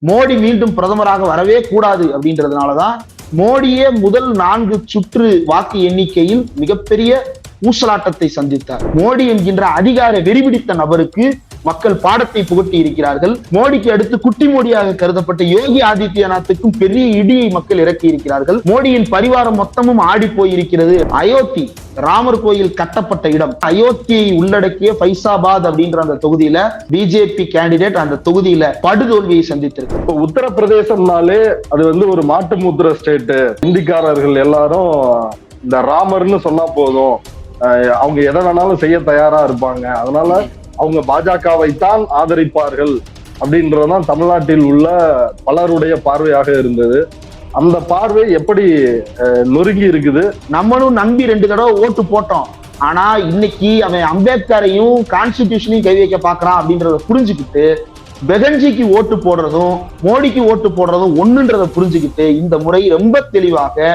மோடி மீண்டும் பிரதமராக வரவே கூடாது அப்படின்றதுனாலதான் மோடியே முதல் 4 சுற்று வாக்கு எண்ணிக்கையில் மிகப்பெரிய ஊசலாட்டத்தை சந்தித்தார். மோடி என்கின்ற அதிகார வெறிபிடித்த நபருக்கு மக்கள் பாடத்தை புகட்டி இருக்கிறார்கள். மோடிக்கு அடுத்து குட்டி மோடியாக கருதப்பட்ட யோகி ஆதித்யநாத்துக்கும் பெரிய இடியை மக்கள் இறக்கி இருக்கிறார்கள். மோடியின் பரிவாரம் மொத்தமும் ஆடி போயிருக்கிறது. அயோத்தி ராமர் கோயில் கட்டப்பட்ட இடம், அயோத்தியை உள்ளடக்கிய பைசாபாத் அப்படின்ற அந்த தொகுதியில பிஜேபி கேண்டிடேட் அந்த தொகுதியில படுதோல்வியை சந்தித்திருக்கு. இப்போ உத்தரப்பிரதேசம்னாலே அது வந்து ஒரு மாட்டு மூத்திர ஸ்டேட். இந்திக்காரர்கள் எல்லாரும் இந்த ராமர்னு சொன்னா போதும், அவங்க எதை வேணாலும் செய்ய தயாரா இருப்பாங்க, அதனால அவங்க பாஜகவை தான் ஆதரிப்பார்கள் அப்படின்றதுதான் தமிழ்நாட்டில் உள்ள பலருடைய பார்வையாக இருந்தது. அந்த பார்வை எப்படி நொறுங்கி இருக்குது? நம்மளும் நம்பி 2 தடவை ஓட்டு போட்டோம். ஆனா இன்னைக்கு அவன் அம்பேத்கரையும் கான்ஸ்டிடியூஷனையும் கை வைக்க பாக்குறான் அப்படின்றத புரிஞ்சுக்கிட்டு பெகன்ஜிக்கு ஓட்டு போடுறதும் மோடிக்கு ஓட்டு போடுறதும் ஒண்ணுன்றதை புரிஞ்சுக்கிட்டு இந்த முறை ரொம்ப தெளிவாக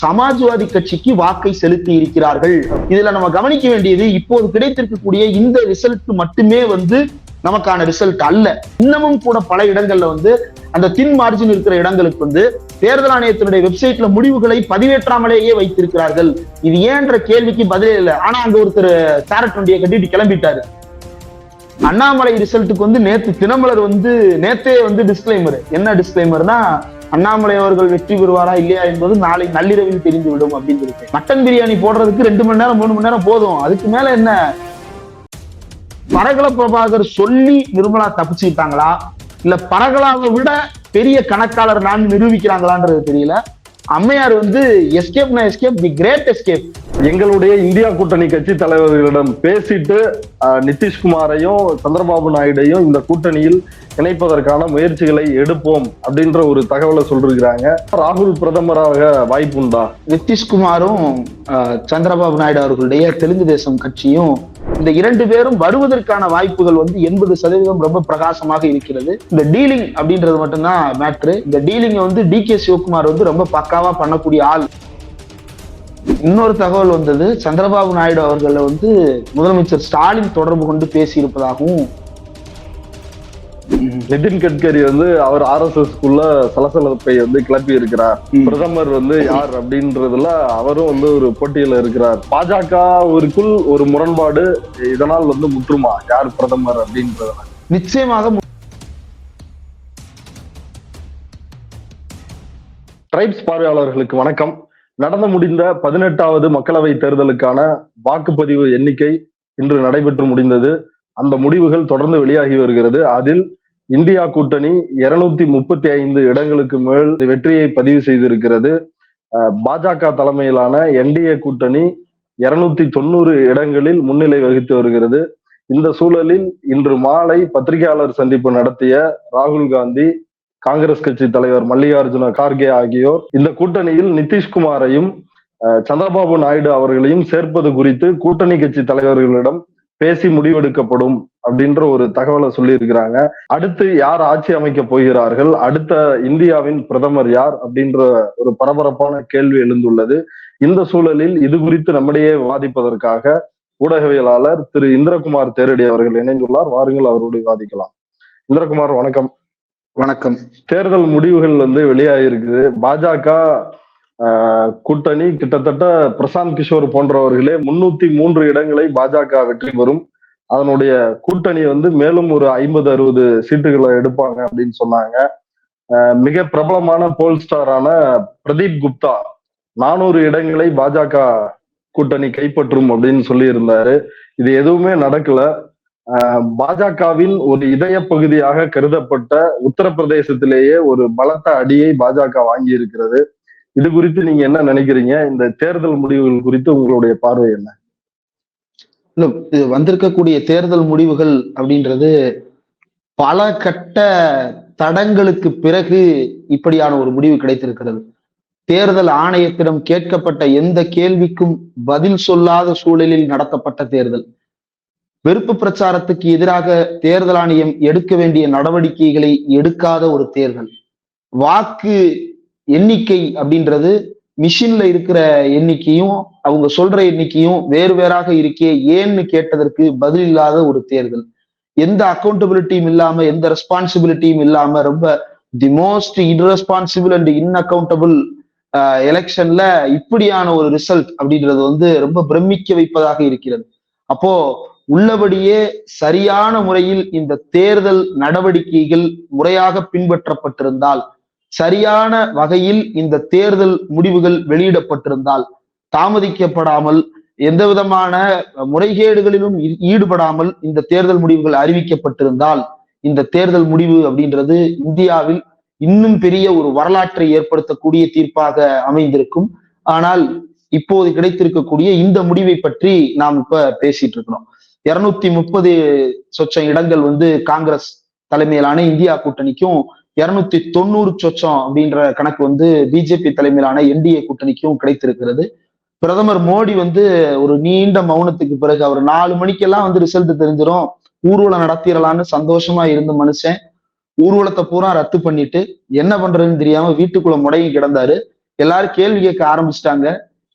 சமாஜ்வாதி கட்சிக்கு வாக்கை செலுத்தி இருக்கிறார்கள். இதுல நம்ம கவனிக்க வேண்டியது, இப்போது கிடைத்திருக்கக்கூடிய இந்த ரிசல்ட் மட்டுமே நமக்கான ரிசல்ட் அல்ல. இன்னமும் கூட பல இடங்கள்ல அந்த தின் மார்ஜின் இருக்கிற இடங்களுக்கு தேர்தல் ஆணையத்தினுடைய வெப்சைட்ல முடிவுகளை பதிவேற்றாமலேயே வைத்திருக்கிறார்கள். இது ஏன்ற கேள்விக்கு பதிலே இல்லை. ஆனா அங்க ஒருத்தர் கேரட் வண்டியை கட்டிட்டு கிளம்பிட்டாரு. அண்ணாமலை ரிசல்ட்டுக்கு நேத்து தினமலர் நேத்தே டிஸ்கிளைமர். என்ன டிஸ்கிளைமர்னா, அண்ணாமலை அவர்கள் வெற்றி பெறுவாரா இல்லையா என்பது நாளை நள்ளிரவில் தெரிந்துவிடும் அப்படின்னு இருக்கு. மட்டன் பிரியாணி போடுறதுக்கு 2 மணி நேரம் 3 மணி நேரம் போதும். அதுக்கு மேல என்ன? பரகல பிரபாகர் சொல்லி நிர்மலா தப்பிச்சுக்கிட்டாங்களா, இல்ல பரகலாவை விட பெரிய கணக்காளர் நான் நிரூபிக்கிறாங்களான்றது தெரியல. அம்மையார் எஸ்கேப்னா எஸ்கேப், தி கிரேட் எஸ்கேப். எங்களுடைய இந்தியா கூட்டணி கட்சி தலைவர்களிடம் பேசிட்டு நிதிஷ்குமாரையும் சந்திரபாபு நாயுடையும் இந்த கூட்டணியில் இணைப்பதற்கான முயற்சிகளை எடுப்போம் அப்படின்ற ஒரு தகவலை சொல்லிருக்கிறாங்க. ராகுல் பிரதமராக வாய்ப்புண்டா? நிதிஷ்குமாரும் சந்திரபாபு நாயுடு அவர்களுடைய தெலுங்கு தேசம் கட்சியும் இந்த 2 பேரும் வருவதற்கான வாய்ப்புகள் 80% ரொம்ப பிரகாசமாக இருக்கிறது. இந்த டீலிங் அப்படின்றது மட்டும்தான் மேட்ரு. இந்த டீலிங் DK சிவகுமார் ரொம்ப பக்காவா பண்ணக்கூடிய ஆள். இன்னொரு தகவல் சந்திரபாபு நாயுடு அவர்களை முதலமைச்சர் ஸ்டாலின் தொடர்பு கொண்டு பேசி இருப்பதாகவும், நிதின் கட்கரி அவர் RSSக்குள்ள சலசலப்பை கிளப்பி இருக்கிறார். பிரதமர் யார் அப்படின்றதுல அவரும் ஒரு போட்டியில இருக்கிறார். பாஜகவிற்குள் ஒரு முரண்பாடு இதனால் முற்றுமா யார் பிரதமர் அப்படின்றத? நிச்சயமாக. ட்ரைப்ஸ் பார்வையாளர்களுக்கு வணக்கம். நடந்து முடிந்த 18வது மக்களவை தேர்தலுக்கான வாக்குப்பதிவு எண்ணிக்கை இன்று நடைபெற்று முடிந்தது. அந்த முடிவுகள் தொடர்ந்து வெளியாகி வருகிறது. அதில் இந்தியா கூட்டணி 235 இடங்களுக்கு மேல் வெற்றியை பதிவு செய்திருக்கிறது. பாஜக தலைமையிலான NDA கூட்டணி 290 இடங்களில் முன்னிலை வகித்து வருகிறது. இந்த சூழலில் இன்று மாலை பத்திரிகையாளர் சந்திப்பு நடத்திய ராகுல் காந்தி, காங்கிரஸ் கட்சி தலைவர் மல்லிகார்ஜுன கார்கே ஆகியோர் இந்த கூட்டணியில் நிதிஷ்குமாரையும் சந்திரபாபு நாயுடு அவர்களையும் சேர்ப்பது குறித்து கூட்டணி கட்சி தலைவர்களிடம் பேசி முடிவெடுக்கப்படும் அப்படின்ற ஒரு தகவலை சொல்லி இருக்கிறாங்க. அடுத்து யார் ஆட்சி அமைக்க போகிறார்கள், அடுத்த இந்தியாவின் பிரதமர் யார் அப்படின்ற ஒரு பரபரப்பான கேள்வி எழுந்துள்ளது. இந்த சூழலில் இது குறித்து நம்மிடையே விவாதிப்பதற்காக ஊடகவியலாளர் திரு இந்திரகுமார் தேரடி அவர்கள் இணைந்துள்ளார். வாருங்கள், அவரோடு விவாதிக்கலாம். இந்திரகுமார் வணக்கம். வணக்கம். தேர்தல் முடிவுகள் வெளியாகிருக்குது. பாஜக கூட்டணி கிட்டத்தட்ட பிரசாந்த் கிஷோர் போன்றவர்களே 303 இடங்களை பாஜக வெற்றி பெறும், அதனுடைய கூட்டணி மேலும் ஒரு 50-60 சீட்டுகளை எடுப்பாங்க அப்படின்னு சொன்னாங்க. மிக பிரபலமான போல்ஸ்டாரான பிரதீப் குப்தா 400 இடங்களை பாஜக கூட்டணி கைப்பற்றும் அப்படின்னு சொல்லி இருந்தாரு. இது எதுவுமே நடக்கல. பாஜகவின் ஒரு இதய பகுதியாக கருதப்பட்ட உத்தரப்பிரதேசத்திலேயே ஒரு பலத்த அடியை பாஜக வாங்கி இருக்கிறது. இது குறித்து நீங்க என்ன நினைக்கிறீங்க? இந்த தேர்தல் முடிவுகள் குறித்து உங்களுடைய பார்வை என்ன? இது வந்திருக்கக்கூடிய தேர்தல் முடிவுகள் அப்படின்றது பல கட்ட தடங்களுக்கு பிறகு இப்படியான ஒரு முடிவு கிடைத்திருக்கிறது. தேர்தல் ஆணையத்திடம் கேட்கப்பட்ட எந்த கேள்விக்கும் பதில் சொல்லாத சூழலில் நடத்தப்பட்ட தேர்தல். வெறுப்பு பிரச்சாரத்துக்கு எதிராக தேர்தல் ஆணையம் எடுக்க வேண்டிய நடவடிக்கைகளை எடுக்காத ஒரு தேர்தல். வாக்கு எண்ணிக்கை அப்படின்றது மிஷின்ல இருக்கிற எண்ணிக்கையும் அவங்க சொல்ற எண்ணிக்கையும் வேறு வேறாக இருக்கே ஏன்னு கேட்டதற்கு பதில் இல்லாத ஒரு தேர்தல். எந்த அக்கௌண்டபிலிட்டியும் இல்லாம, எந்த ரெஸ்பான்சிபிலிட்டியும் இல்லாம ரொம்ப தி மோஸ்ட் இர்ரெஸ்பான்சிபிள் அண்ட் இன்அக்கௌண்டபிள் எலெக்ஷன்ல இப்படியான ஒரு ரிசல்ட் அப்படின்றது வந்து ரொம்ப பிரமிக்க வைப்பதாக இருக்கிறது. அப்போ உள்ளபடியே சரியான முறையில் இந்த தேர்தல் நடவடிக்கைகள் முறையாக பின்பற்றப்பட்டிருந்தால், சரியான வகையில் இந்த தேர்தல் முடிவுகள் வெளியிடப்பட்டிருந்தால், தாமதிக்கப்படாமல் எந்த விதமான முறைகேடுகளிலும் ஈடுபடாமல் இந்த தேர்தல் முடிவுகள் அறிவிக்கப்பட்டிருந்தால், இந்த தேர்தல் முடிவு அப்படின்றது இந்தியாவில் இன்னும் பெரிய ஒரு வரலாற்றை ஏற்படுத்தக்கூடிய தீர்ப்பாக அமைந்திருக்கும். ஆனால் இப்போது கிடைத்திருக்கக்கூடிய இந்த முடிவை பற்றி நாம் இப்ப பேசிட்டு இருக்கிறோம். 230 சொச்சம் இடங்கள் வந்து காங்கிரஸ் தலைமையிலான இந்தியா கூட்டணிக்கும், 290 சொச்சம் அப்படின்ற கணக்கு வந்து பிஜேபி தலைமையிலான என்டிஏ கூட்டணிக்கும் கிடைத்திருக்கிறது. பிரதமர் மோடி வந்து ஒரு நீண்ட மௌனத்துக்கு பிறகு அவர் 4 மணிக்கெல்லாம் வந்து ரிசல்ட் தெரிஞ்சிடும், ஊர்வலம் நடத்திடலான்னு சந்தோஷமா இருந்த மனுஷன் ஊர்வலத்தை பூரா ரத்து பண்ணிட்டு என்ன பண்றதுன்னு தெரியாம வீட்டுக்குள்ள முடங்கி கிடந்தாரு. எல்லாரும் கேள்வி கேட்க ஆரம்பிச்சிட்டாங்க,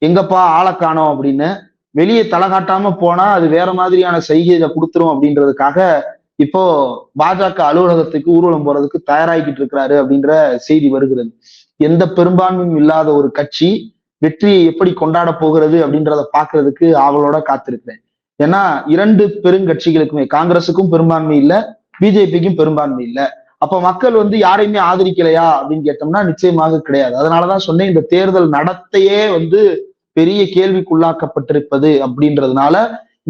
எங்கப்பா ஆளை காணோம் அப்படின்னு. வெளியே தலை காட்டாம போனா அது வேற மாதிரியான செய்கையை கொடுத்துரும் அப்படின்றதுக்காக இப்போ பாஜக அலுவலகத்துக்கு ஊர்வலம் போறதுக்கு தயாராகிட்டு இருக்கிறாரு அப்படின்ற செய்தி வருகிறது. எந்த பெரும்பான்மையும் இல்லாத ஒரு கட்சி வெற்றியை எப்படி கொண்டாட போகிறது அப்படின்றத பாக்குறதுக்கு ஆவலோட காத்திருக்கிறேன். ஏன்னா 2 பெருங்கட்சிகளுக்குமே, காங்கிரஸுக்கும் பெரும்பான்மை இல்லை, பிஜேபிக்கும் பெரும்பான்மை இல்லை. அப்ப மக்கள் வந்து யாரையுமே ஆதரிக்கலையா அப்படின்னு கேட்டோம்னா நிச்சயமாக கிடையாது. அதனாலதான் சொன்னேன், இந்த தேர்தல் நடத்தையே வந்து பெரிய கேள்விக்குள்ளாக்கப்பட்டிருப்பது அப்படின்றதுனால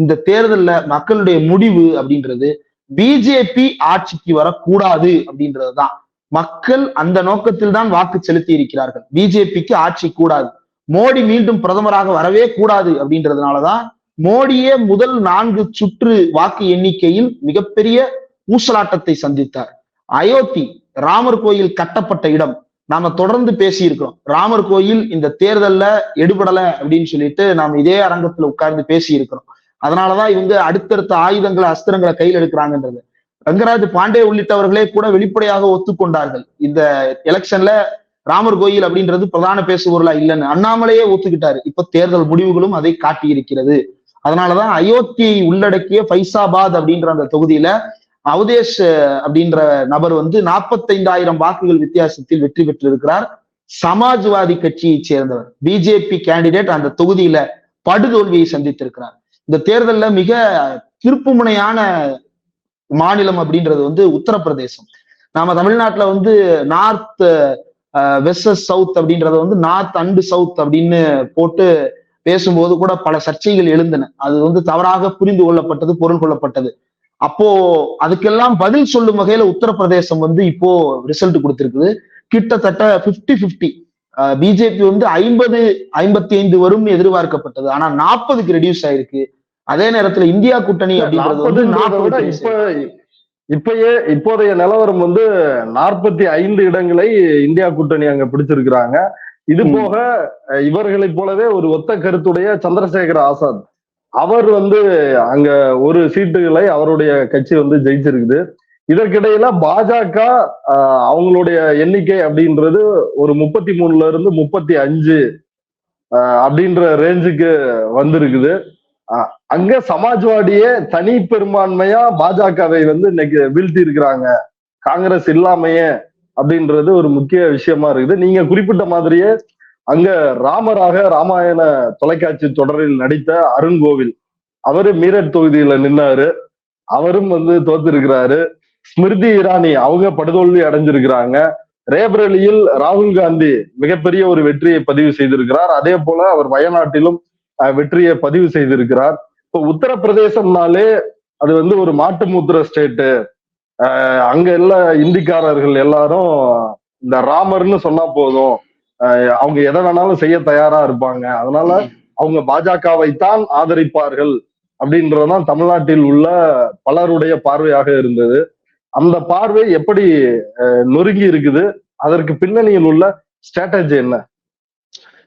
இந்த தேர்தல்ல மக்களுடைய முடிவு அப்படின்றது பிஜேபி ஆட்சிக்கு வரக்கூடாது அப்படின்றதுதான். மக்கள் அந்த நோக்கத்தில் தான் வாக்கு செலுத்தி இருக்கிறார்கள். பிஜேபிக்கு ஆட்சி கூடாது, மோடி மீண்டும் பிரதமராக வரவே கூடாது அப்படின்றதுனாலதான் மோடியே முதல் 4 சுற்று வாக்கு எண்ணிக்கையில் மிகப்பெரிய ஊசலாட்டத்தை சந்தித்தார். அயோத்தி ராமர் கோயில் கட்டப்பட்ட இடம், நாம தொடர்ந்து பேசி இருக்கிறோம். ராமர் கோயில் இந்த தேர்தல்ல எடுபடல அப்படின்னு சொல்லிட்டு நாம இதே அரங்கத்துல உட்கார்ந்து பேசி இருக்கிறோம். அதனாலதான் இவங்க அடுத்தடுத்த ஆயுதங்களை அஸ்திரங்களை கையில் எடுக்கிறாங்கன்றது ரங்கராஜ் பாண்டே உள்ளிட்டவர்களே கூட வெளிப்படையாக ஒத்துக்கொண்டார்கள். இந்த எலெக்ஷன்ல ராமர் கோயில் அப்படின்றது பிரதான பேசுபொருளா இல்லைன்னு அண்ணாமலையே ஒத்துக்கிட்டாரு. இப்ப தேர்தல் முடிவுகளும் அதை காட்டி இருக்கிறது. அதனாலதான் அயோத்தியை உள்ளடக்கிய ஃபைசாபாத் அப்படின்ற அந்த தொகுதியில அவதேஷ் அப்படின்ற நபர் வந்து 45,000 வாக்குகள் வித்தியாசத்தில் வெற்றி பெற்றிருக்கிறார். சமாஜ்வாதி கட்சியை சேர்ந்தவர், பிஜேபி கேண்டிடேட் அந்த தொகுதியில படுதோல்வியை சந்தித்திருக்கிறார். இந்த தேர்தல்ல மிக திருப்புமுனையான மாநிலம் அப்படின்றது வந்து உத்தரப்பிரதேசம். நாம தமிழ்நாட்டுல வந்து நார்த் வெர்சஸ் சவுத் அப்படின்றத வந்து நார்த் அண்ட் சவுத் அப்படின்னு போட்டு பேசும்போது கூட பல சர்ச்சைகள் எழுந்தன. அது வந்து தவறாக புரிந்து கொள்ளப்பட்டது, பொருள் கொள்ளப்பட்டது. அப்போ அதுக்கெல்லாம் பதில் சொல்லும் வகையில உத்தரப்பிரதேசம் வந்து இப்போ ரிசல்ட் கொடுத்திருக்குது. கிட்டத்தட்ட 50-50. பிஜேபி வந்து 50-55 வரும்னு எதிர்பார்க்கப்பட்டது, ஆனா 40க்கு ரெடியூஸ் ஆயிருக்கு. அதே நேரத்துல இந்தியா கூட்டணி அப்படின்றது வந்து 40 இப்போதைய நிலவரம் வந்து 45 இடங்களை இந்தியா கூட்டணி அங்க பிடிச்சிருக்கிறாங்க. இது போக இவர்களை போலவே ஒரு ஒத்த கருத்துடைய சந்திரசேகர ஆசாத், அவர் வந்து அங்க ஒரு சீட்டுகளை அவருடைய கட்சி வந்து ஜெயிச்சிருக்குது. இதற்கிடையில பாஜக அவங்களுடைய எண்ணிக்கை அப்படின்றது ஒரு 33ல இருந்து 35 அப்படின்ற ரேஞ்சுக்கு வந்திருக்குது. அங்க சமாஜ்வாடியே தனி பெரும்பான்மையா பாஜகவை வந்து இன்னைக்கு வீழ்த்தி இருக்கிறாங்க, காங்கிரஸ் இல்லாமையே அப்படின்றது ஒரு முக்கிய விஷயமா இருக்குது. நீங்க குறிப்பிட்ட மாதிரியே அங்க ராமராக ராமாயண தொலைக்காட்சி தொடரில் நடித்த அருண் கோவில், அவரு மீரட் தொகுதியில நின்னாரு, அவரும் வந்து தோத்திருக்கிறாரு. ஸ்மிருதி இரானி அவங்க படுதோல்வி அடைஞ்சிருக்கிறாங்க. ரேபரேலியில் ராகுல் காந்தி மிகப்பெரிய ஒரு வெற்றியை பதிவு செய்திருக்கிறார். அதே போல அவர் வயநாட்டிலும் வெற்றியை பதிவு செய்திருக்கிறார். இப்போ உத்தரப்பிரதேசம்னாலே அது வந்து ஒரு மாட்டு மூத்திர ஸ்டேட்டு. அங்க எல்லா இந்திக்காரர்கள் எல்லாரும் இந்த ராமர்னு சொன்னா போதும், அவங்க எதை வேணாலும் செய்ய தயாரா இருப்பாங்க, அதனால அவங்க பாஜகவை தான் ஆதரிப்பார்கள் அப்படின்றதுதான் தமிழ்நாட்டில் உள்ள பலருடைய பார்வையாக இருந்தது. அந்த பார்வை எப்படி நொறுங்கி இருக்குது, அதற்கு பின்னணியில் உள்ள ஸ்ட்ராட்டஜி என்ன?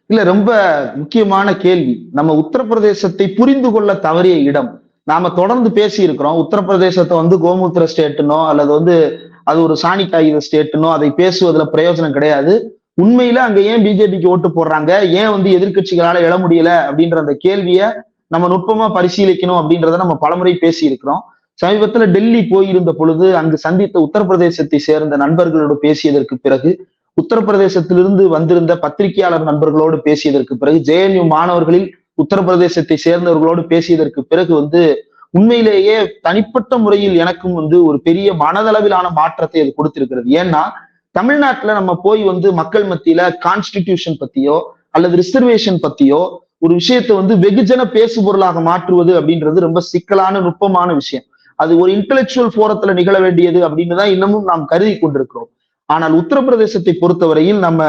இல்ல, ரொம்ப முக்கியமான கேள்வி. நம்ம உத்தரப்பிரதேசத்தை புரிந்து கொள்ள தவறிய இடம். நாம தொடர்ந்து பேசி இருக்கிறோம், உத்தரப்பிரதேசத்தை வந்து கோமூத்திர ஸ்டேட்டுனோ அல்லது வந்து அது ஒரு சாணி காகித ஸ்டேட்டுனோ அதை பேசுவதுல பிரயோஜனம் கிடையாது. உண்மையில அங்க ஏன் பிஜேபிக்கு ஓட்டு போடுறாங்க, ஏன் வந்து எதிர்கட்சிகளால எழ முடியல அப்படின்ற அந்த கேள்வியை நம்ம நுட்பமா பரிசீலிக்கணும் அப்படின்றத நம்ம பலமுறை பேசி இருக்கிறோம். சமீபத்துல டெல்லி போயிருந்த பொழுது அங்கு சந்தித்த உத்தரப்பிரதேசத்தை சேர்ந்த நண்பர்களோடு பேசியதற்கு பிறகு, உத்தரப்பிரதேசத்திலிருந்து வந்திருந்த பத்திரிகையாளர் நண்பர்களோடு பேசியதற்கு பிறகு, JNU மாணவர்களில் உத்தரப்பிரதேசத்தை சேர்ந்தவர்களோடு பேசியதற்கு பிறகு உண்மையிலேயே தனிப்பட்ட முறையில் எனக்கும் ஒரு பெரிய மனதளவிலான மாற்றத்தை அது கொடுத்திருக்கிறது. ஏன்னா தமிழ்நாட்டுல நம்ம போய் மக்கள் மத்தியில கான்ஸ்டிடியூஷன் பத்தியோ அல்லது ரிசர்வேஷன் பத்தியோ ஒரு விஷயத்தை வெகுஜன பேசு பொருளாக மாற்றுவது அப்படின்றது ரொம்ப சிக்கலான நுட்பமான விஷயம். அது ஒரு இன்டெலெக்சுவல் போரத்துல நிகழ வேண்டியது அப்படின்னு தான் இன்னமும் நாம் கருதி கொண்டிருக்கிறோம். ஆனால் உத்தரப்பிரதேசத்தை பொறுத்தவரையில் நம்ம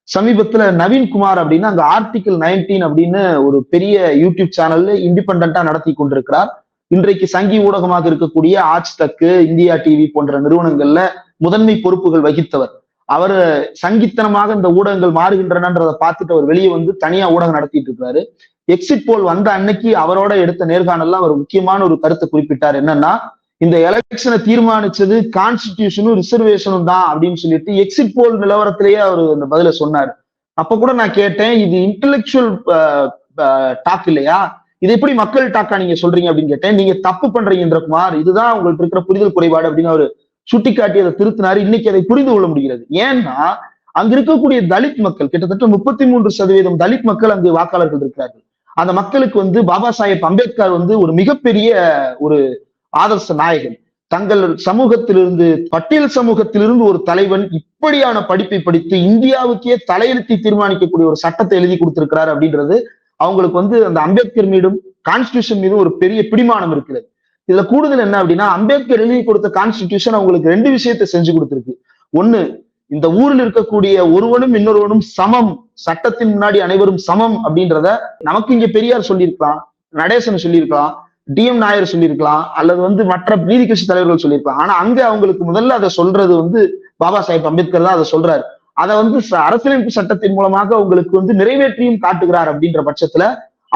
சமீபத்துல நவீன்குமார் அப்படின்னு அங்க ஆர்டிகிள் 19 அப்படின்னு ஒரு பெரிய யூடியூப் சேனல்ல இண்டிபெண்டா நடத்தி கொண்டிருக்கிறார். இன்றைக்கு சங்கி ஊடகமாக இருக்கக்கூடிய ஆஜ் தக்கு, இந்தியா டிவி போன்ற நிறுவனங்கள்ல முதன்மை பொறுப்புகள் வகித்தவர். அவர் சங்கித்தனமாக இந்த ஊடகங்கள் மாறுகின்றனன்றதை பார்த்துட்டு அவர் வெளியே தனியா ஊடகம் நடத்திட்டு இருக்காரு. எக்ஸிட் போல் வந்த அன்னைக்கு அவரோட எடுத்த நேர்காணல்ல அவர் முக்கியமான ஒரு கருத்தை குறிப்பிட்டார். என்னன்னா, இந்த எலெக்ஷனை தீர்மானிச்சது கான்ஸ்டிடியூஷனும் ரிசர்வேஷனும் தான் அப்படின்னு சொல்லிட்டு எக்ஸிட் போல் நிலவரத்திலேயே அவர் அந்த பதில சொன்னார். அப்ப கூட நான் கேட்டேன், இது இன்டெலெக்சுவல் டாக் இல்லையா, இது எப்படி மக்கள் டாக்கா நீங்க சொல்றீங்க அப்படின்னு கேட்டேன். நீங்க தப்பு பண்றீங்க குமார், இதுதான் உங்களுக்கு இருக்கிற புரிதல் குறைபாடு அப்படின்னு அவரு சுட்டிக்காட்டி அதை திருத்தினாரு. இன்னைக்கு அதை புரிந்து கொள்ள முடிகிறது. ஏன்னா அங்க இருக்கக்கூடிய தலித் மக்கள் கிட்டத்தட்ட 33% தலித் மக்கள் அங்கு வாக்காளர்கள் இருக்கிறார்கள். அந்த மக்களுக்கு பாபா சாஹேப் அம்பேத்கர் ஒரு மிகப்பெரிய ஒரு ஆதர்ச நாயகன். தங்கள் சமூகத்திலிருந்து, பட்டியல் சமூகத்திலிருந்து ஒரு தலைவன் இப்படியான படிப்பை படித்து இந்தியாவுக்கே தலையெழுத்தி தீர்மானிக்கக்கூடிய ஒரு சட்டத்தை எழுதி கொடுத்திருக்கிறார் அப்படின்றது அவங்களுக்கு அந்த அம்பேத்கர் மீதும் கான்ஸ்டிடியூஷன் மீதும் ஒரு பெரிய பிடிமானம் இருக்கிறது. இதுல கூடுதல் என்ன அப்படின்னா, அம்பேத்கர் எழுதி கொடுத்த கான்ஸ்டிடியூஷன் அவங்களுக்கு 2 விஷயத்தை செஞ்சு கொடுத்திருக்கு. ஒண்ணு, இந்த ஊரில் இருக்கக்கூடிய ஒருவனும் இன்னொருவனும் சமம், சட்டத்தின் முன்னாடி அனைவரும் சமம் அப்படின்றத நமக்கு இங்க பெரியார் சொல்லியிருக்கலாம், நடேசன் சொல்லியிருக்கலாம், DM நாயர் சொல்லியிருக்கலாம், அல்லது மற்ற நீதி கட்சி தலைவர்கள் சொல்லியிருக்கலாம். ஆனா அங்க அவங்களுக்கு முதல்ல அதை சொல்றது பாபா சாஹேப் அம்பேத்கர் தான் அதை சொல்றாரு. அதை அரசியலமைப்பு சட்டத்தின் மூலமாக அவங்களுக்கு நிறைவேற்றியும் காட்டுகிறார். அப்படின்ற பட்சத்துல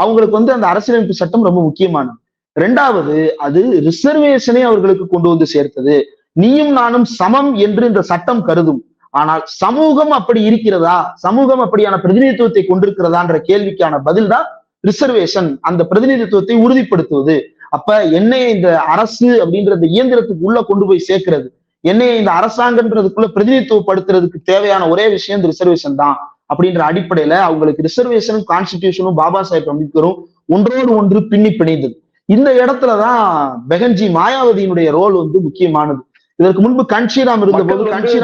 அவங்களுக்கு அந்த அரசியலமைப்பு சட்டம் ரொம்ப முக்கியமானது. 2வது, அது ரிசர்வேஷனை அவர்களுக்கு கொண்டு சேர்த்தது. நீயும் நானும் சமம் என்று இந்த சட்டம் கருதும். ஆனால் சமூகம் அப்படி இருக்கிறதா, சமூகம் அப்படியான பிரதிநிதித்துவத்தை கொண்டிருக்கிறதான்ற கேள்விக்கான பதில் தான் ரிசர்வேஷன், அந்த பிரதிநிதித்துவத்தை உறுதிப்படுத்துவது. அப்ப என்னைய இந்த அரசு அப்படின்ற இயந்திரத்துக்கு உள்ள கொண்டு போய் சேர்க்கிறது, என்னைய இந்த அரசாங்கன்றதுக்குள்ள பிரதிநிதித்துவப்படுத்துறதுக்கு தேவையான ஒரே விஷயம் இந்த ரிசர்வேஷன் தான். அப்படின்ற அடிப்படையில அவங்களுக்கு ரிசர்வேஷனும் கான்ஸ்டிடியூஷனும் பாபா சாஹேப் அம்பேத்கரும் ஒன்றோடு ஒன்று பின்னி பிணைந்தது. இந்த இடத்துலதான் பெகன்ஜி மாயாவதியினுடைய ரோல் முக்கியமானது. இதற்கு முன்பு கன்ஷிராம் இருந்த போது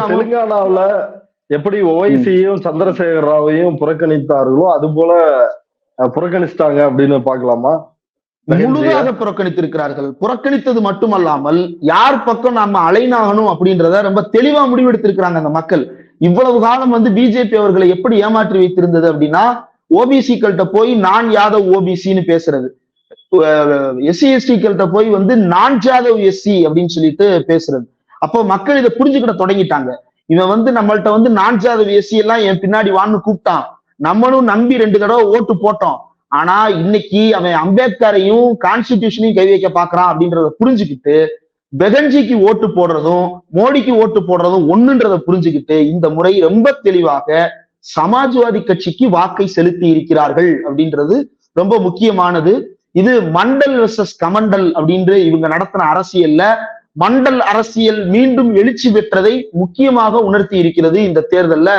தெலுங்கானாவுல எப்படி ஓவைசியையும் சந்திரசேகர ராவையும் புறக்கணித்தார்களோ அது போல புறக்கணிச்சிட்டாங்க அப்படின்னு பாக்கலாமா? முழுதாக புறக்கணித்திருக்கிறார்கள். புறக்கணித்தது மட்டுமல்லாமல் யார் பக்கம் நாம அலைனாகணும் அப்படின்றத ரொம்ப தெளிவா முடிவெடுத்திருக்கிறாங்க அந்த மக்கள். இவ்வளவு காலம் பிஜேபி அவர்களை எப்படி ஏமாற்றி வைத்திருந்தது அப்படின்னா, ஓபிசிக்கள்கிட்ட போய் நான் யாதவ் ஓபிசின்னு பேசுறது, SC ST போய் நான் ஜாதவ் SC அப்படின்னு சொல்லிட்டு பேசுறது. அப்போ மக்கள் இதை புரிஞ்சுக்கிட்ட தொடங்கிட்டாங்க. இவன் நம்மள்ட்ட நான் ஜாதவ் SC எல்லாம் என் பின்னாடி வான்னு கூப்பிட்டான், நம்மளும் நம்பி 2 தடவை ஓட்டு போட்டோம். ஆனா இன்னைக்கு அவன் அம்பேத்கரையும் கான்ஸ்டிடியூஷனையும் கை வைக்க பாக்குறான் அப்படின்றத புரிஞ்சுக்கிட்டு பெகன்ஜிக்கு ஓட்டு போடுறதும் மோடிக்கு ஓட்டு போடுறதும் ஒண்ணுன்றதை புரிஞ்சுக்கிட்டு இந்த முறை ரொம்ப தெளிவாக சமாஜ்வாதி கட்சிக்கு வாக்கை செலுத்தி இருக்கிறார்கள் அப்படின்றது ரொம்ப முக்கியமானது. இது மண்டல் வெர்சஸ் கமண்டல் அப்படின்று இவங்க நடத்தின அரசியல்ல மண்டல் அரசியல் மீண்டும் எழுச்சி பெற்றதை முக்கியமாக உணர்த்தி இருக்கிறது இந்த தேர்தல்ல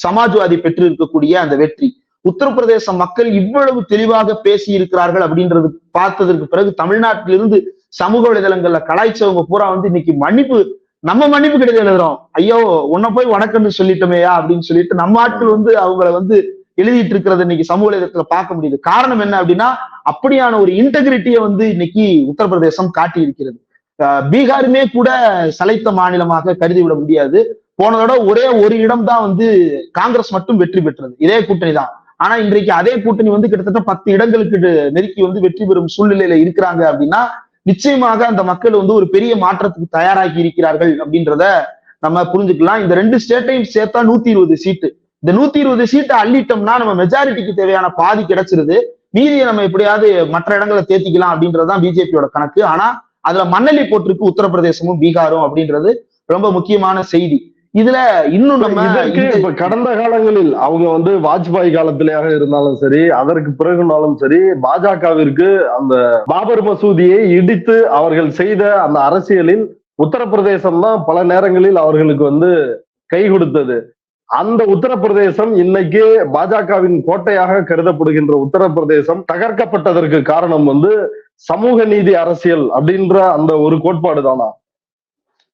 சமாஜ்வாதி பெற்று இருக்கக்கூடிய அந்த வெற்றி. உத்தரப்பிரதேச மக்கள் இவ்வளவு தெளிவாக பேசி இருக்கிறார்கள் அப்படின்றது பார்த்ததற்கு பிறகு தமிழ்நாட்டிலிருந்து சமூக வலைதளங்கள்ல கலாய்ச்சவங்க பூரா இன்னைக்கு நம்ம மன்னிப்பு கிடையாது எழுதுறோம், ஐயோ உன்ன போய் வணக்கம்னு சொல்லிட்டோமேயா அப்படின்னு சொல்லிட்டு நம்ம ஆட்கள் அவங்கள எழுதிட்டு இருக்கிறத இன்னைக்கு சமூக வலைதளத்துல பார்க்க முடியுது. காரணம் என்ன அப்படின்னா, அப்படியான ஒரு இன்டெகிரிட்டியை இன்னைக்கு உத்தரப்பிரதேசம் காட்டி இருக்கிறது. பீகாருமே கூட சளைத்த மாநிலமாக கருதி விட முடியாது. போனதோட ஒரே ஒரு இடம் தான் காங்கிரஸ் மட்டும் வெற்றி பெற்றது, இதே கூட்டணி தான். ஆனா இன்றைக்கு அதே கூட்டணி கிட்டத்தட்ட 10 இடங்களுக்கு நெருக்கி வெற்றி பெறும் சூழ்நிலையில இருக்கிறாங்க அப்படின்னா நிச்சயமாக அந்த மக்கள் ஒரு பெரிய மாற்றத்துக்கு தயாராகி இருக்கிறார்கள் அப்படின்றத நம்ம புரிஞ்சுக்கலாம். இந்த 2 ஸ்டேட்டையும் சேர்த்தா 120 சீட்டு. இந்த 120 சீட்டை அள்ளிட்டோம்னா நம்ம மெஜாரிட்டிக்கு தேவையான பாதி கிடைச்சிருது, மீதியை நம்ம எப்படியாவது மற்ற இடங்களை தேத்திக்கலாம் அப்படின்றதுதான் பிஜேபியோட கணக்கு. ஆனா அதுல மண்ணலி போட்டிருக்கு உத்தரப்பிரதேசமும் பீகாரும் அப்படின்றது ரொம்ப முக்கியமான செய்தி. இதுல இன்னும் நம்ம இதற்கு இப்ப கடந்த காலங்களில் அவங்க வந்து வாஜ்பாய் காலத்திலேயாக இருந்தாலும் சரி, அதற்கு பிறகுனாலும் சரி, பாஜகவிற்கு அந்த பாபர் மசூதியை இடித்து அவர்கள் செய்த அந்த அரசியலில் உத்தரப்பிரதேசம் தான் பல நேரங்களில் அவர்களுக்கு வந்து கை கொடுத்தது. அந்த உத்தரப்பிரதேசம் இன்னைக்கு பாஜகவின் கோட்டையாக கருதப்படுகின்ற உத்தரப்பிரதேசம் தகர்க்கப்பட்டதற்கு காரணம் வந்து சமூக நீதி அரசியல் அப்படின்ற அந்த ஒரு கோட்பாடு தானா?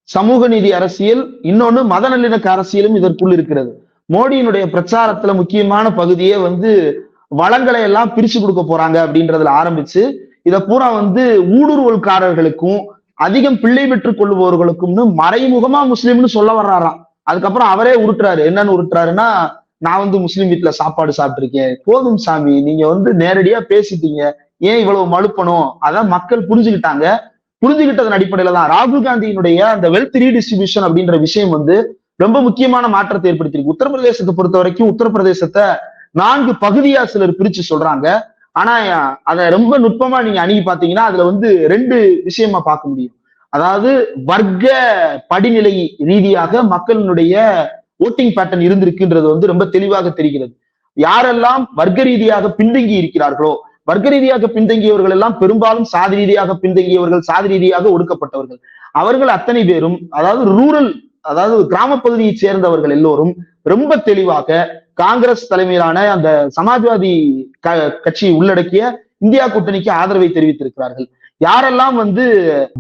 சமூக நீதி அரசியல், இன்னொன்னு மத நல்லிணக்க அரசியலும் இதற்குள் இருக்கிறது. மோடியினுடைய பிரச்சாரத்துல முக்கியமான பகுதியே வந்து வளங்களை எல்லாம் பிரிச்சு கொடுக்க போறாங்க அப்படின்றதுல ஆரம்பிச்சு இத பூரா வந்து ஊடுருவல்காரர்களுக்கும் அதிகம் பிள்ளை பெற்றுக் கொள்ளுபவர்களுக்கும்னு மறைமுகமா முஸ்லீம்னு சொல்ல வர்றாராம். அதுக்கப்புறம் அவரே உருட்டுறாரு. என்னன்னு உருட்டுறாருன்னா, நான் வந்து முஸ்லீம் வீட்டுல சாப்பாடு சாப்பிட்டிருக்கேன், போதும் சாமி நீங்க வந்து நேரடியா பேசிட்டீங்க, ஏன் இவ்வளவு மழுப்பணும்? அதான் மக்கள் புரிஞ்சுக்கிட்டாங்க. புரிஞ்சுகிட்டதன் அடிப்படையில தான் ராகுல் காந்தியினுடைய அந்த வெல்த் ரீடிஸ்ட்ரிபியூஷன் அப்படின்ற விஷயம் வந்து ரொம்ப முக்கியமான மாற்றத்தை ஏற்படுத்தியிருக்கு. உத்தரப்பிரதேசத்தை பொறுத்த வரைக்கும் உத்தரப்பிரதேசத்தை 4 பகுதியா சிலர் பிரிச்சு சொல்றாங்க. ஆனா அதை ரொம்ப நுட்பமா நீங்க அணுகி பாத்தீங்கன்னா அதுல வந்து 2 விஷயமா பார்க்க முடியும். அதாவது வர்க்க படிநிலை ரீதியாக மக்களினுடைய ஓட்டிங் பேட்டர்ன் இருந்திருக்குன்றது வந்து ரொம்ப தெளிவாக தெரிகிறது. யாரெல்லாம் வர்க்க ரீதியாக பின்தங்கி இருக்கிறார்களோ, வர்க்க ரீதியாக பின்தங்கியவர்கள் எல்லாம் பெரும்பாலும் சாதி ரீதியாக பின்தங்கியவர்கள், சாதி ரீதியாக ஒடுக்கப்பட்டவர்கள். அவர்கள் அத்தனை பேரும், அதாவது ரூரல், அதாவது கிராமப்பகுதியை சேர்ந்தவர்கள் எல்லோரும் ரொம்ப தெளிவாக காங்கிரஸ் தலைமையிலான அந்த சமாஜ்வாதி கட்சியை உள்ளடக்கிய இந்தியா கூட்டணிக்கு ஆதரவை தெரிவித்திருக்கிறார்கள். யாரெல்லாம் வந்து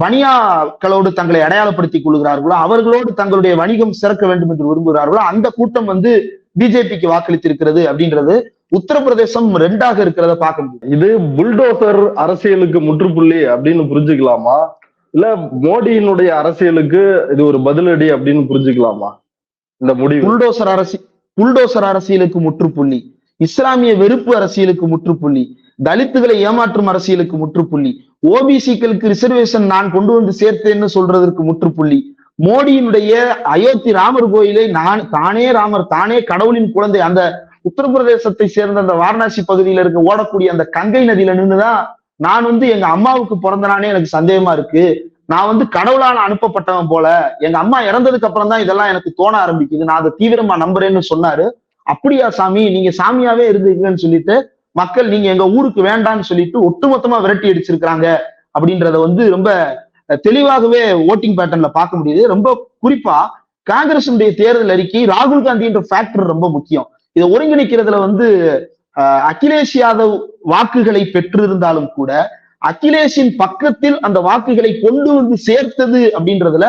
பனியாக்களோடு தங்களை அடையாளப்படுத்திக் கொள்கிறார்களோ, அவர்களோடு தங்களுடைய வணிகம் சிறக்க வேண்டும் என்று விரும்புகிறார்களோ, அந்த கூட்டம் வந்து பிஜேபிக்கு வாக்களித்திருக்கிறது அப்படின்றது உத்தரப்பிரதேசம் 2ஆக இருக்கிறத பார்க்க முடியும். இது புல்டோசர் அரசியலுக்கு முற்றுப்புள்ளி அப்படின்னு புரிஞ்சுக்கலாமா, இல்ல மோடியினுடைய அரசியலுக்கு இது ஒரு பதிலடி அப்படின்னு புரிஞ்சுக்கலாமா இந்த முடிவு? புல்டோசர் அரசியலுக்கு முற்றுப்புள்ளி, இஸ்லாமிய வெறுப்பு அரசியலுக்கு முற்றுப்புள்ளி, தலித்துகளை ஏமாற்றும் அரசியலுக்கு முற்றுப்புள்ளி, ஓபிசிக்களுக்கு ரிசர்வேஷன் நான் கொண்டு வந்து சேர்த்தேன்னு சொல்றதற்கு முற்றுப்புள்ளி, மோடியினுடைய அயோத்தி ராமர் கோயிலை தானே ராமர், தானே கடவுளின் குழந்தை, அந்த உத்தரப்பிரதேசத்தை சேர்ந்த அந்த வாரணாசி பகுதியில இருக்க ஓடக்கூடிய அந்த கங்கை நதியில நின்றுதான் நான் வந்து எங்க அம்மாவுக்கு பிறந்தனானே எனக்கு சந்தேகமா இருக்கு, நான் வந்து கடவுளான அனுப்பப்பட்டவன் போல, எங்க அம்மா இறந்ததுக்கு அப்புறம் தான் இதெல்லாம் எனக்கு தோண ஆரம்பிக்குது, நான் அதை தீவிரமா நம்புறேன்னு சொன்னாரு. அப்படியா சாமி, நீங்க சாமியாவே இருந்தீங்கன்னு சொல்லிட்டு மக்கள் நீங்க எங்க ஊருக்கு வேண்டான்னு சொல்லிட்டு ஒட்டுமொத்தமா விரட்டி அடிச்சிருக்கிறாங்க அப்படின்றத வந்து ரொம்ப தெளிவாகவே ஓட்டிங் பேட்டர்ன்ல பார்க்க முடியுது. ரொம்ப குறிப்பா காங்கிரஸ் தேர்தல் அறிக்கை ராகுல் காந்தின்ற ஃபேக்டர் ரொம்ப முக்கியம். இதை ஒருங்கிணைக்கிறதுல வந்து அகிலேஷ் யாதவ் வாக்குகளை பெற்றிருந்தாலும் கூட அகிலேஷின் பக்கத்தில் அந்த வாக்குகளை கொண்டு வந்து சேர்த்தது அப்படின்றதுல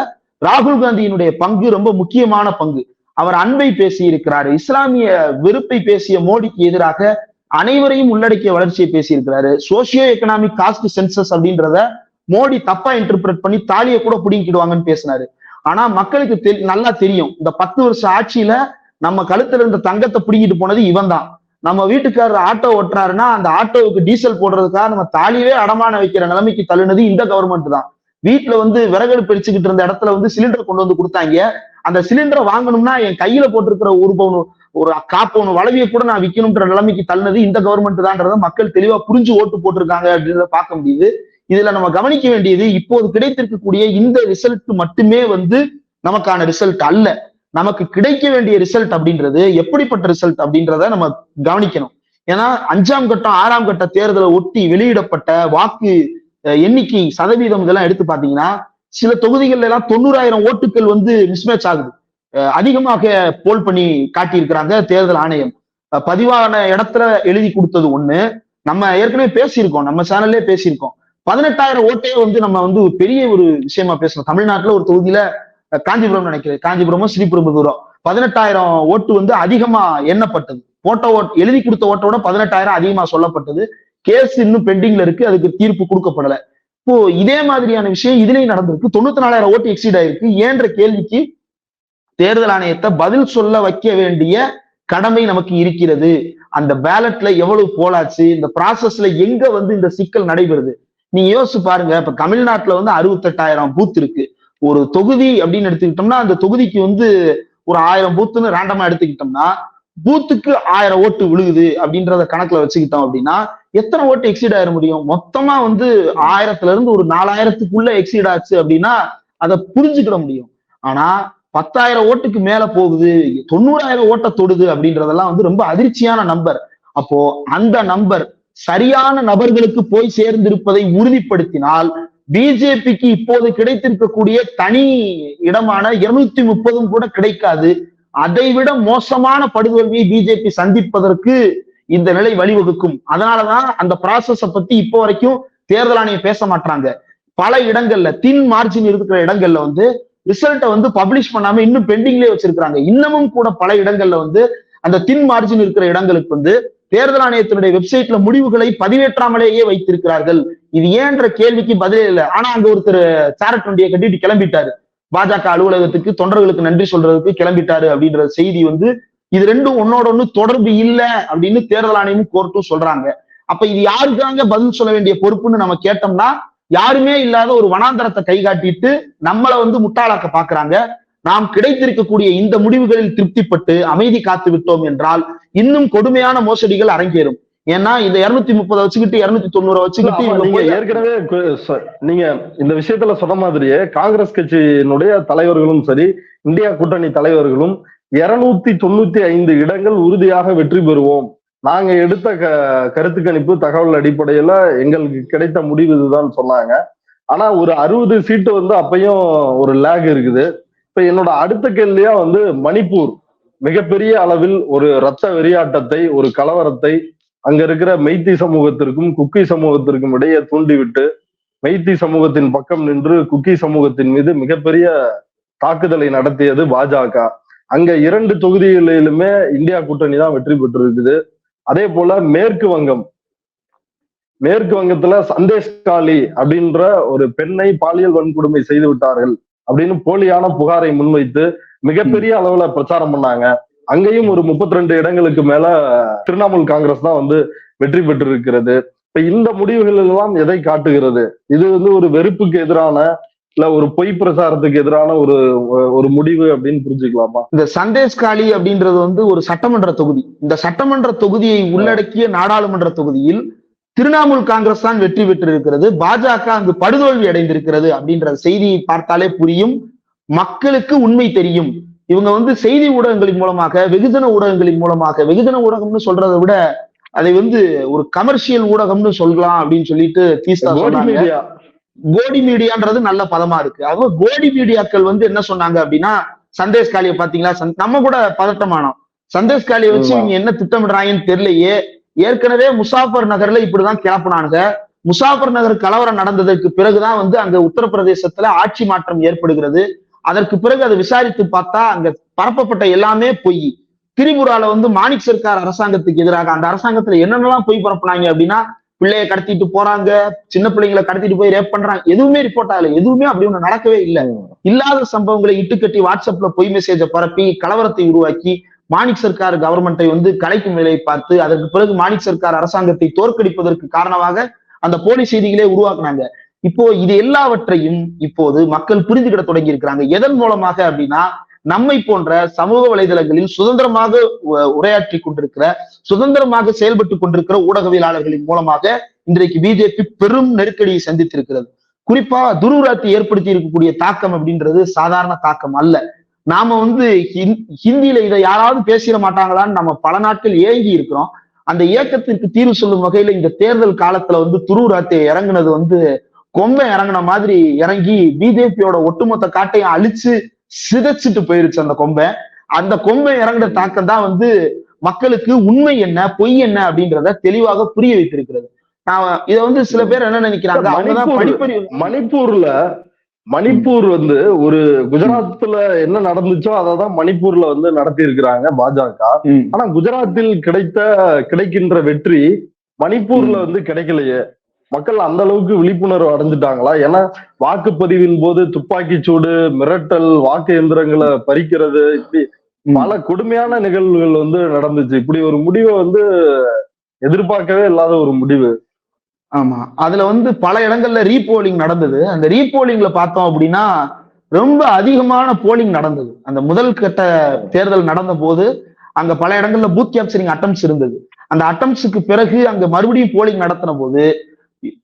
ராகுல் காந்தியினுடைய பங்கு ரொம்ப முக்கியமான பங்கு. அவர் அன்பை பேசி இருக்கிறாரு, இஸ்லாமிய வெறுப்பை பேசிய மோடிக்கு எதிராக அனைவரையும் உள்ளடக்கிய வளர்ச்சியை பேசியிருக்கிறாரு. சோசியோ எக்கனாமிக் காஸ்ட் சென்சஸ் அப்படின்றத மோடி தப்பா இன்டர்பிரட் பண்ணி தாலியை கூட பிடிங்கிடுவாங்கன்னு பேசினாரு. ஆனா மக்களுக்கு நல்லா தெரியும், இந்த 10 வருஷ ஆட்சியில நம்ம கழுத்துல இருந்த தங்கத்தை பிடிங்கிட்டு போனது இவன் தான். நம்ம வீட்டுக்காரர் ஆட்டோ ஓட்டுறாருன்னா அந்த ஆட்டோவுக்கு டீசல் போடுறதுக்காக நம்ம தாலியே அடமான வைக்கிற நிலைமைக்கு தள்ளுனது இந்த கவர்மெண்ட் தான். வீட்டுல வந்து விறகு பிரிச்சுக்கிட்டு இருந்த இடத்துல வந்து சிலிண்டர் கொண்டு வந்து கொடுத்தாங்க. அந்த சிலிண்டரை வாங்கணும்னா என் கையில போட்டிருக்கிற ஒரு காப்பவனு வளவிய கூட நான் விற்கணும்ன்ற நிலைமைக்கு தள்ளினது இந்த கவர்மெண்ட் தான்றத மக்கள் தெளிவா புரிஞ்சு ஓட்டு போட்டிருக்காங்க அப்படின்றத பார்க்க முடியுது. இதுல நம்ம கவனிக்க வேண்டியது, இப்போது கிடைத்திருக்கக்கூடிய இந்த ரிசல்ட் மட்டுமே வந்து நமக்கான ரிசல்ட் அல்ல. நமக்கு கிடைக்க வேண்டிய ரிசல்ட் அப்படின்றது எப்படிப்பட்ட ரிசல்ட் அப்படின்றத நம்ம கவனிக்கணும். ஏன்னா 5ஆம் கட்டம் 6ஆம் கட்ட தேர்தலை ஒட்டி வெளியிடப்பட்ட வாக்கு எண்ணிக்கை சதவீதம் இதெல்லாம் எடுத்து பாத்தீங்கன்னா சில தொகுதிகள்ல எல்லாம் 90,000 ஓட்டுகள் வந்து மிஸ்மேட்ச் ஆகுது. அதிகமாக போல் பண்ணி காட்டியிருக்கிறாங்க தேர்தல் ஆணையம். பதிவான இடத்துல எழுதி கொடுத்தது ஒண்ணு, நம்ம ஏற்கனவே பேசியிருக்கோம், நம்ம சேனல்லே பேசியிருக்கோம். 18,000 ஓட்டே வந்து நம்ம வந்து பெரிய ஒரு விஷயமா பேசணும். தமிழ்நாட்டுல ஒரு தொகுதியில காஞ்சிபுரம் நினைக்கிறேன், காஞ்சிபுரமும் ஸ்ரீபெரும்புதூரம் 18,000 ஓட்டு வந்து அதிகமா எண்ணப்பட்டது. போட்ட ஓட்டு எழுதி கொடுத்த ஓட்டோட 18,000 அதிகமா சொல்லப்பட்டது. கேஸ் இன்னும் பெண்டிங்ல இருக்கு, அதுக்கு தீர்ப்பு கொடுக்கப்படல. இப்போ இதே மாதிரியான விஷயம் இதுலயும் நடந்திருக்கு. 94,000 ஓட்டு எக்ஸீட் ஆயிருக்கு. ஏன்ற கேள்விக்கு தேர்தல் ஆணையத்தை பதில் சொல்ல வைக்க வேண்டிய கடமை நமக்கு இருக்கிறது. அந்த பேலட்ல எவ்வளவு போலாச்சு, இந்த ப்ராசஸ்ல எங்க வந்து இந்த சிக்கல் நடைபெறுது நீங்க யோசிச்சு பாருங்க. இப்ப தமிழ்நாட்டுல வந்து 68,000 பூத் இருக்கு. ஒரு தொகுதி அப்படின்னு எடுத்துக்கிட்டோம்னா அந்த தொகுதிக்கு வந்து ஒரு 1000 பூத்துன்னு ரேண்டமா எடுத்துக்கிட்டோம்னா பூத்துக்கு 1000 ஓட்டு விழுகுது அப்படின்றத கணக்குல வச்சுக்கிட்டோம் அப்படின்னா எத்தனை ஓட்டு எக்ஸீட் ஆயிட முடியும்? மொத்தமா வந்து 1000ல இருந்து ஒரு 4000க்குள்ள எக்ஸீட் ஆச்சு அப்படின்னா அதை புரிஞ்சுக்கிட முடியும். ஆனா 10,000 ஓட்டுக்கு மேல போகுது, 90,000 ஓட்டை தொடுது அப்படின்றதெல்லாம் வந்து ரொம்ப அதிர்ச்சியான நம்பர். அப்போ அந்த நம்பர் சரியான நபர்களுக்கு போய் சேர்ந்திருப்பதை உறுதிப்படுத்தினால் பிஜேபிக்கு இப்போது கிடைத்திருக்கக்கூடிய தனி இடமான 230 கூட கிடைக்காது. அதைவிட மோசமான படுதோல்வியை பிஜேபி சந்திப்பதற்கு இந்த நிலை வழிவகுக்கும். அதனாலதான் அந்த ப்ராசஸ பத்தி இப்போ வரைக்கும் தேர்தல் ஆணையம் பேச மாட்டாங்க. பல இடங்கள்ல தின் மார்ஜின் இருக்கிற இடங்கள்ல வந்து ரிசல்ட்டை வந்து பப்ளிஷ் பண்ணாம இன்னும் பெண்டிங்லேயே வச்சிருக்காங்க. இன்னமும் கூட பல இடங்கள்ல வந்து அந்த தின் மார்ஜின் இருக்கிற இடங்களுக்கு வந்து தேர்தல் ஆணையத்தினுடைய வெப்சைட்ல முடிவுகளை பதிவேற்றாமலேயே வைத்திருக்கிறார்கள். இது ஏன்ற கேள்விக்கு பதிலே இல்லை. ஆனா அங்க ஒருத்தர் சேரட் வண்டியை கட்டிட்டு கிளம்பிட்டாரு, பாஜக அலுவலகத்துக்கு தொண்டர்களுக்கு நன்றி சொல்றதுக்கு கிளம்பிட்டாரு அப்படின்ற செய்தி வந்து இது ரெண்டும் ஒன்னோட ஒண்ணு தொடர்பு இல்லை அப்படின்னு தேர்தல் ஆணையமும் கோர்ட்டும் சொல்றாங்க. அப்ப இது யாருக்காங்க பதில் சொல்ல வேண்டிய பொறுப்புன்னு நம்ம கேட்டோம்னா யாருமே இல்லாத ஒரு வனாந்தரத்தை கை காட்டிட்டு நம்மளை வந்து முட்டாளாக்க பாக்குறாங்க. நாம் கிடைத்திருக்கக்கூடிய இந்த முடிவுகளில் திருப்திப்பட்டு அமைதி காத்து விட்டோம் என்றால் இன்னும் கொடுமையான மோசடிகள் அரங்கேறும். ஏன்னா இந்த 230 வச்சுக்கிட்டு 290 வச்சுக்கிட்டு ஏற்கனவே நீங்க இந்த விஷயத்துல சொன்ன மாதிரியே காங்கிரஸ் கட்சியினுடைய தலைவர்களும் சரி, இந்தியா கூட்டணி தலைவர்களும் 295 இடங்கள் உறுதியாக வெற்றி பெறுவோம், நாங்க எடுத்த கருத்து கணிப்பு தகவல் அடிப்படையில எங்களுக்கு கிடைத்த முடிவு இதுதான் சொன்னாங்க. ஆனா ஒரு 60 சீட்டு வந்து அப்பயும் ஒரு லேக் இருக்குது. இப்ப என்னோட அடுத்த கேள்வியா வந்து மணிப்பூர் மிகப்பெரிய அளவில் ஒரு இரத்த வெறியாட்டத்தை, ஒரு கலவரத்தை அங்க இருக்கிற மெய்த்தி சமூகத்திற்கும் குக்கி சமூகத்திற்கும் இடையே தூண்டிவிட்டு மெய்த்தி சமூகத்தின் பக்கம் நின்று குக்கி சமூகத்தின் மீது மிகப்பெரிய தாக்குதலை நடத்தியது பாஜக. அங்க 2 தொகுதிகளிலுமே இந்தியா கூட்டணி தான் வெற்றி பெற்று இருக்குது. அதே போல மேற்கு வங்கத்துல சந்தேஷ் காளி அப்படின்ற ஒரு பெண்ணை பாலியல் வன்கொடுமை செய்து விட்டார்கள் அப்படின்னு போலியான புகாரை முன்வைத்து மிகப்பெரிய அளவுல பிரச்சாரம் பண்ணாங்க. அங்கேயும் ஒரு 32 இடங்களுக்கு மேல திரிணாமுல் காங்கிரஸ் தான் வந்து வெற்றி பெற்று இருக்கிறது. இப்ப இந்த முடிவுகள் எல்லாம் எதை காட்டுகிறது? இது வந்து ஒரு வெறுப்புக்கு எதிரான இல்ல ஒரு பொய் பிரச்சாரத்துக்கு எதிரான ஒரு முடிவு அப்படின்னு புரிஞ்சுக்கலாமா? இந்த சந்தேஷ் காளி அப்படின்றது வந்து ஒரு சட்டமன்ற தொகுதி. இந்த சட்டமன்ற தொகுதியை உள்ளடக்கிய நாடாளுமன்ற தொகுதியில் திரிணாமுல் காங்கிரஸ் தான் வெற்றி பெற்று இருக்கிறது. பாஜக அங்கு படுதோல்வி அடைந்திருக்கிறது அப்படின்ற செய்தியை பார்த்தாலே புரியும். மக்களுக்கு உண்மை தெரியும். இவங்க வந்து செய்தி ஊடகங்களின் மூலமாக, வெகுஜன ஊடகங்களின் மூலமாக, வெகுஜன ஊடகம்னு சொல்றதை விட அதை வந்து ஒரு கமர்ஷியல் ஊடகம்னு சொல்லலாம் அப்படின்னு சொல்லிட்டு தீஸ்தா சொன்னாங்க. கோடி மீடியான்றது நல்ல பதமா இருக்கு. அவங்க கோடி மீடியாக்கள் வந்து என்ன சொன்னாங்க அப்படின்னா, சந்தேஷ் காளியை பாத்தீங்களா, நம்ம கூட பதட்டமானோம், சந்தேஷ் காளியை வச்சு இவங்க என்ன திட்டமிடுறாங்கன்னு தெரியலையே. ஏற்கனவே முசாஃபர் நகர்ல இப்படிதான் கிளப்பினானுங்க. முசாஃபர் நகர் கலவரம் நடந்ததற்கு பிறகுதான் வந்து அங்க உத்தரப்பிரதேசத்துல ஆட்சி மாற்றம் ஏற்படுகிறது. அதற்கு பிறகு அதை விசாரித்து பார்த்தா அங்க பரப்பப்பட்ட எல்லாமே பொய். திரிபுரால வந்து மாணிக் சர்க்கார் அரசாங்கத்துக்கு எதிராக அந்த அரசாங்கத்துல என்னென்னலாம் பொய் பரப்புனாங்க அப்படின்னா, பிள்ளைய கடத்திட்டு போறாங்க, சின்ன பிள்ளைங்களை கடத்திட்டு போய் ரேப் பண்றாங்க, எதுவுமே ரிப்போர்ட் ஆகல. எதுவுமே அப்படி ஒண்ணு நடக்கவே இல்லை. இல்லாத சம்பவங்களை இட்டுக்கட்டி வாட்ஸ்அப்ல பொய் மெசேஜை பரப்பி கலவரத்தை உருவாக்கி மாணிக் சர்க்கார் கவர்மெண்டை வந்து கலைக்கும் வேலையை பார்த்து அதற்கு பிறகு மாணிக் சர்க்கார் அரசாங்கத்தை தோற்கடிப்பதற்கு காரணமாக அந்த போலி செய்திகளே உருவாக்குனாங்க. இப்போ இது எல்லாவற்றையும் இப்போது மக்கள் புரிந்துகிட தொடங்கி இருக்கிறாங்க. எதன் மூலமாக அப்படின்னா, நம்மை போன்ற சமூக வலைதளங்களில் சுதந்திரமாக உரையாற்றி கொண்டிருக்கிற, சுதந்திரமாக செயல்பட்டு கொண்டிருக்கிற ஊடகவியலாளர்களின் மூலமாக இன்றைக்கு பிஜேபி பெரும் நெருக்கடியை சந்தித்திருக்கிறது. குறிப்பா துருவராத்தி ஏற்படுத்தி இருக்கக்கூடிய தாக்கம் அப்படின்றது சாதாரண தாக்கம் அல்ல. நாம வந்து ஹிந்தியில இதை யாராவது பேசிட மாட்டாங்களான்னு நம்ம பல நாட்கள் ஏங்கி இருக்கிறோம். அந்த இயக்கத்திற்கு தீர்வு சொல்லும் வகையில இந்த தேர்தல் காலத்துல வந்து துருவராத்தியை இறங்குனது வந்து கொம்பை இறங்கின மாதிரி இறங்கி பிஜேபியோட ஒட்டுமொத்த காட்டையும் அழிச்சு சிதைச்சிட்டு போயிருச்சு அந்த கொம்பை இறங்குற தாக்கம் தான் வந்து மக்களுக்கு உண்மை என்ன பொய் என்ன அப்படின்றத தெளிவாக புரிய வைத்திருக்கிறது. இத வந்து சில பேர் என்ன நினைக்கிறாங்க, அவங்கதான் படிப்பறிவு. மணிப்பூர் வந்து ஒரு குஜராத்ல என்ன நடந்துச்சோ அததான் மணிப்பூர்ல வந்து நடத்தி இருக்கிறாங்க பாஜக. ஆனா குஜராத்தில் கிடைக்கின்ற வெற்றி மணிப்பூர்ல வந்து கிடைக்கலையே. மக்கள் அந்த அளவுக்கு விழிப்புணர்வு அடைஞ்சிட்டாங்களா? ஏன்னா வாக்குப்பதிவின் போது துப்பாக்கி சூடு, மிரட்டல், வாக்கு எந்திரங்களை பறிக்கிறது, இப்படி பல கொடுமையான நிகழ்வுகள் வந்து நடந்துச்சு. இப்படி ஒரு முடிவை வந்து எதிர்பார்க்கவே இல்லாத ஒரு முடிவு. ஆமா, அதுல வந்து பல இடங்கள்ல ரீபோலிங் நடந்தது. அந்த ரீபோலிங்ல பார்த்தோம் அப்படின்னா ரொம்ப அதிகமான போலிங் நடந்தது. அந்த முதல் கட்ட தேர்தல் நடந்த போது அங்க பல இடங்கள்ல பூத் கேப்சரிங் அட்டம்ஸ் இருந்தது. அந்த அட்டம்ஸுக்கு பிறகு அங்க மறுபடியும் போலிங் நடத்தின போது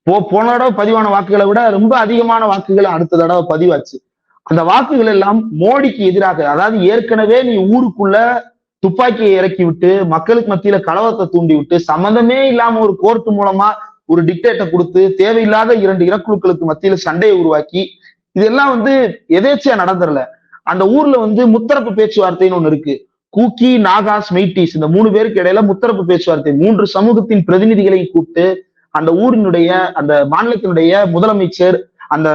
போன தடவை பதிவான வாக்குகளை விட ரொம்ப அதிகமான வாக்குகள் அடுத்த தடவை பதிவாச்சு. அந்த வாக்குகள் எல்லாம் மோடிக்கு எதிராக, அதாவது ஏற்கனவே நீ ஊருக்குள்ள துப்பாக்கியை இறக்கி விட்டு மக்களுக்கு மத்தியில கலவரத்தை தூண்டி விட்டு சம்பந்தமே இல்லாம ஒரு கோர்ட் மூலமா ஒரு டிக்டேட்டை கொடுத்து தேவையில்லாத 2 இனக்குழுக்களுக்கு மத்தியில சண்டையை உருவாக்கி இதெல்லாம் எதேச்சியா நடந்துடல. அந்த ஊர்ல முத்தரப்பு பேச்சுவார்த்தைன்னு ஒண்ணு இருக்கு. கூக்கி, நாகாஸ், மெய்டீஸ் இந்த 3 பேருக்கு இடையில முத்தரப்பு பேச்சுவார்த்தை, 3 சமூகத்தின் பிரதிநிதிகளை கூப்பிட்டு அந்த ஊரினுடைய அந்த மாநிலத்தினுடைய முதலமைச்சர், அந்த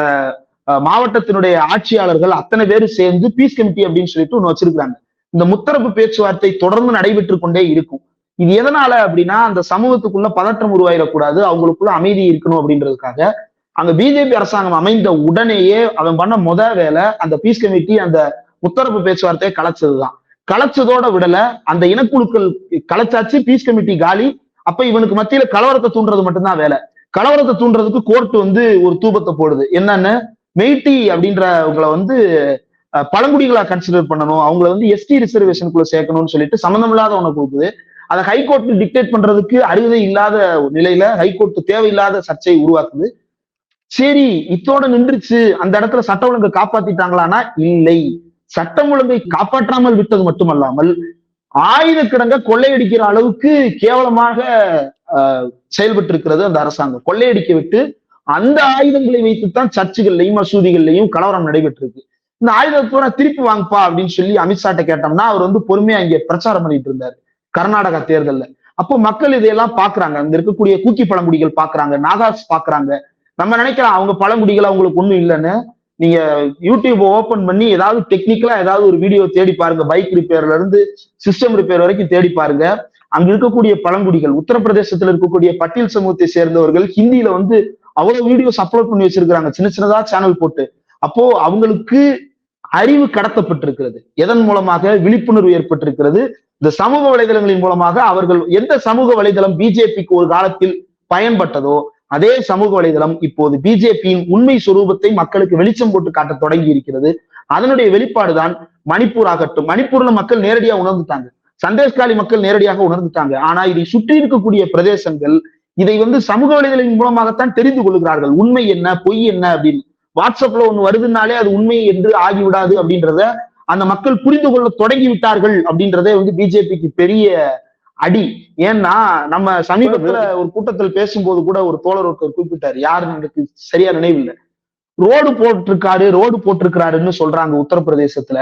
மாவட்டத்தினுடைய ஆட்சியாளர்கள் அத்தனை பேரும் சேர்ந்து பீஸ் கமிட்டி அப்படின்னு சொல்லிட்டு ஒண்ணு வச்சிருக்காங்க. இந்த முத்தரப்பு பேச்சுவார்த்தை தொடர்ந்து நடைபெற்று கொண்டே இருக்கும். இது எதனால அப்படின்னா அந்த சமூகத்துக்குள்ள பதற்றம் உருவாயிடக்கூடாது, அவங்களுக்குள்ள அமைதி இருக்கணும் அப்படின்றதுக்காக அங்க பிஜேபி அரசாங்கம் அமைந்த உடனேயே அவன் பண்ண வேலை அந்த பீஸ் கமிட்டி அந்த முத்தரப்பு பேச்சுவார்த்தையை கலைச்சதுதான். கலைச்சதோட விடல, அந்த இனக்குழுக்கள் கலைச்சாச்சு, பீஸ் கமிட்டி காலி. அப்ப இவனுக்கு மத்தியில கலவரத்தை தூண்டுறது மட்டும்தான் வேலை. கலவரத்தை தூண்டுறதுக்கு கோர்ட் ஒரு தூபத்தை போடுது. என்னன்னு, மெய்டி அப்படின்றவங்களை பழங்குடிகளா கன்சிடர் பண்ணணும், அவங்களை எஸ்டி ரிசர்வேஷனுக்குள்ள சேர்க்கணும்னு சொல்லிட்டு சம்மந்தம் இல்லாத ஒண்ணு கொடுக்குது. அதை ஹைகோர்ட் டிக்டேட் பண்றதுக்கு அருகதை இல்லாத நிலையில ஹைகோர்ட் தேவையில்லாத சர்ச்சையை உருவாக்குது. சரி, இத்தோட நின்றுச்சு, அந்த இடத்துல சட்ட ஒழுங்கை காப்பாத்திட்டாங்களானா இல்லை. சட்டம் ஒழுங்கை காப்பாற்றாமல் விட்டது மட்டுமல்லாமல் ஆயுத கிடங்க கொள்ளையடிக்கிற அளவுக்கு கேவலமாக செயல்பட்டு இருக்கிறது அந்த அரசாங்கம். கொள்ளையடிக்க விட்டு அந்த ஆயுதங்களை வைத்துத்தான் சர்ச்சுகள்லையும் மசூதிகள்லையும் கலவரம் நடைபெற்றிருக்கு. இந்த ஆயுதத்தோட திருப்பி வாங்கப்பா அப்படின்னு சொல்லி அமித்ஷாட்ட கேட்டோம்னா அவர் பொறுமையா இங்க பிரச்சாரம் பண்ணிட்டு இருந்தாரு கர்நாடகா தேர்தல்ல. அப்போ மக்கள் இதையெல்லாம் பாக்குறாங்க, அங்க இருக்கக்கூடிய கூக்கி பழங்குடிகள் பாக்குறாங்க, நாகாஸ் பாக்குறாங்க. நம்ம நினைக்கலாம் அவங்க பழங்குடிகள் அவங்களுக்கு ஒண்ணும் இல்லைன்னு. நீங்க யூடியூப் ஓபன் பண்ணி ஏதாவது டெக்னிக்கலா ஏதாவது ஒரு வீடியோ தேடி பாருங்க, பைக் ரிப்பேர்ல இருந்து சிஸ்டம் ரிப்பேர் வரைக்கும் தேடி பாருங்க. அங்க இருக்கக்கூடிய பழங்குடிகள், உத்தரப்பிரதேசத்துல இருக்கக்கூடிய பட்டியல் சமூகத்தை சேர்ந்தவர்கள் ஹிந்தியில அவ்வளவு வீடியோஸ் அப்லோட் பண்ணி வச்சிருக்காங்க, சின்ன சின்னதா சேனல் போட்டு. அப்போ அவங்களுக்கு அறிவு கடத்தப்பட்டிருக்கிறது. எதன் மூலமாக? விழிப்புணர்வு ஏற்பட்டிருக்கிறது. இந்த சமூக வலைதளங்களின் மூலமாக அவர்கள் எந்த சமூக வலைதளம் பிஜேபிக்கு ஒரு காலத்தில் பயன்பட்டதோ அதே சமூக வலைதளம் இப்போது பிஜேபியின் உண்மை சுரூபத்தை மக்களுக்கு வெளிச்சம் போட்டு காட்ட தொடங்கி இருக்கிறது. அதனுடைய வெளிப்பாடுதான் மணிப்பூர் ஆகட்டும். மணிப்பூர்ல மக்கள் நேரடியா உணர்ந்துட்டாங்க, சந்தேஷ்காலி மக்கள் நேரடியாக உணர்ந்துட்டாங்க. ஆனா இதை சுற்றி இருக்கக்கூடிய பிரதேசங்கள் இதை சமூக வலைதளங்களின் மூலமாகத்தான் தெரிந்து கொள்கிறார்கள். உண்மை என்ன, பொய் என்ன அப்படின்னு. வாட்ஸ்அப்ல ஒண்ணு வருதுனாலே அது உண்மை என்று ஆகிவிடாது அப்படின்றத அந்த மக்கள் புரிந்து கொள்ள தொடங்கி விட்டார்கள். அப்படின்றதே பிஜேபிக்கு பெரிய அடி. ஏன்னா நம்ம சமீபத்துல ஒரு கூட்டத்தில் பேசும்போது கூட ஒரு தோழர் ஒருத்தர் குறிப்பிட்டாரு, யாருன்னு எனக்கு சரியா நினைவில்லை, ரோடு போட்டிருக்கிறாருன்னு சொல்றாங்க உத்தரப்பிரதேசத்துல.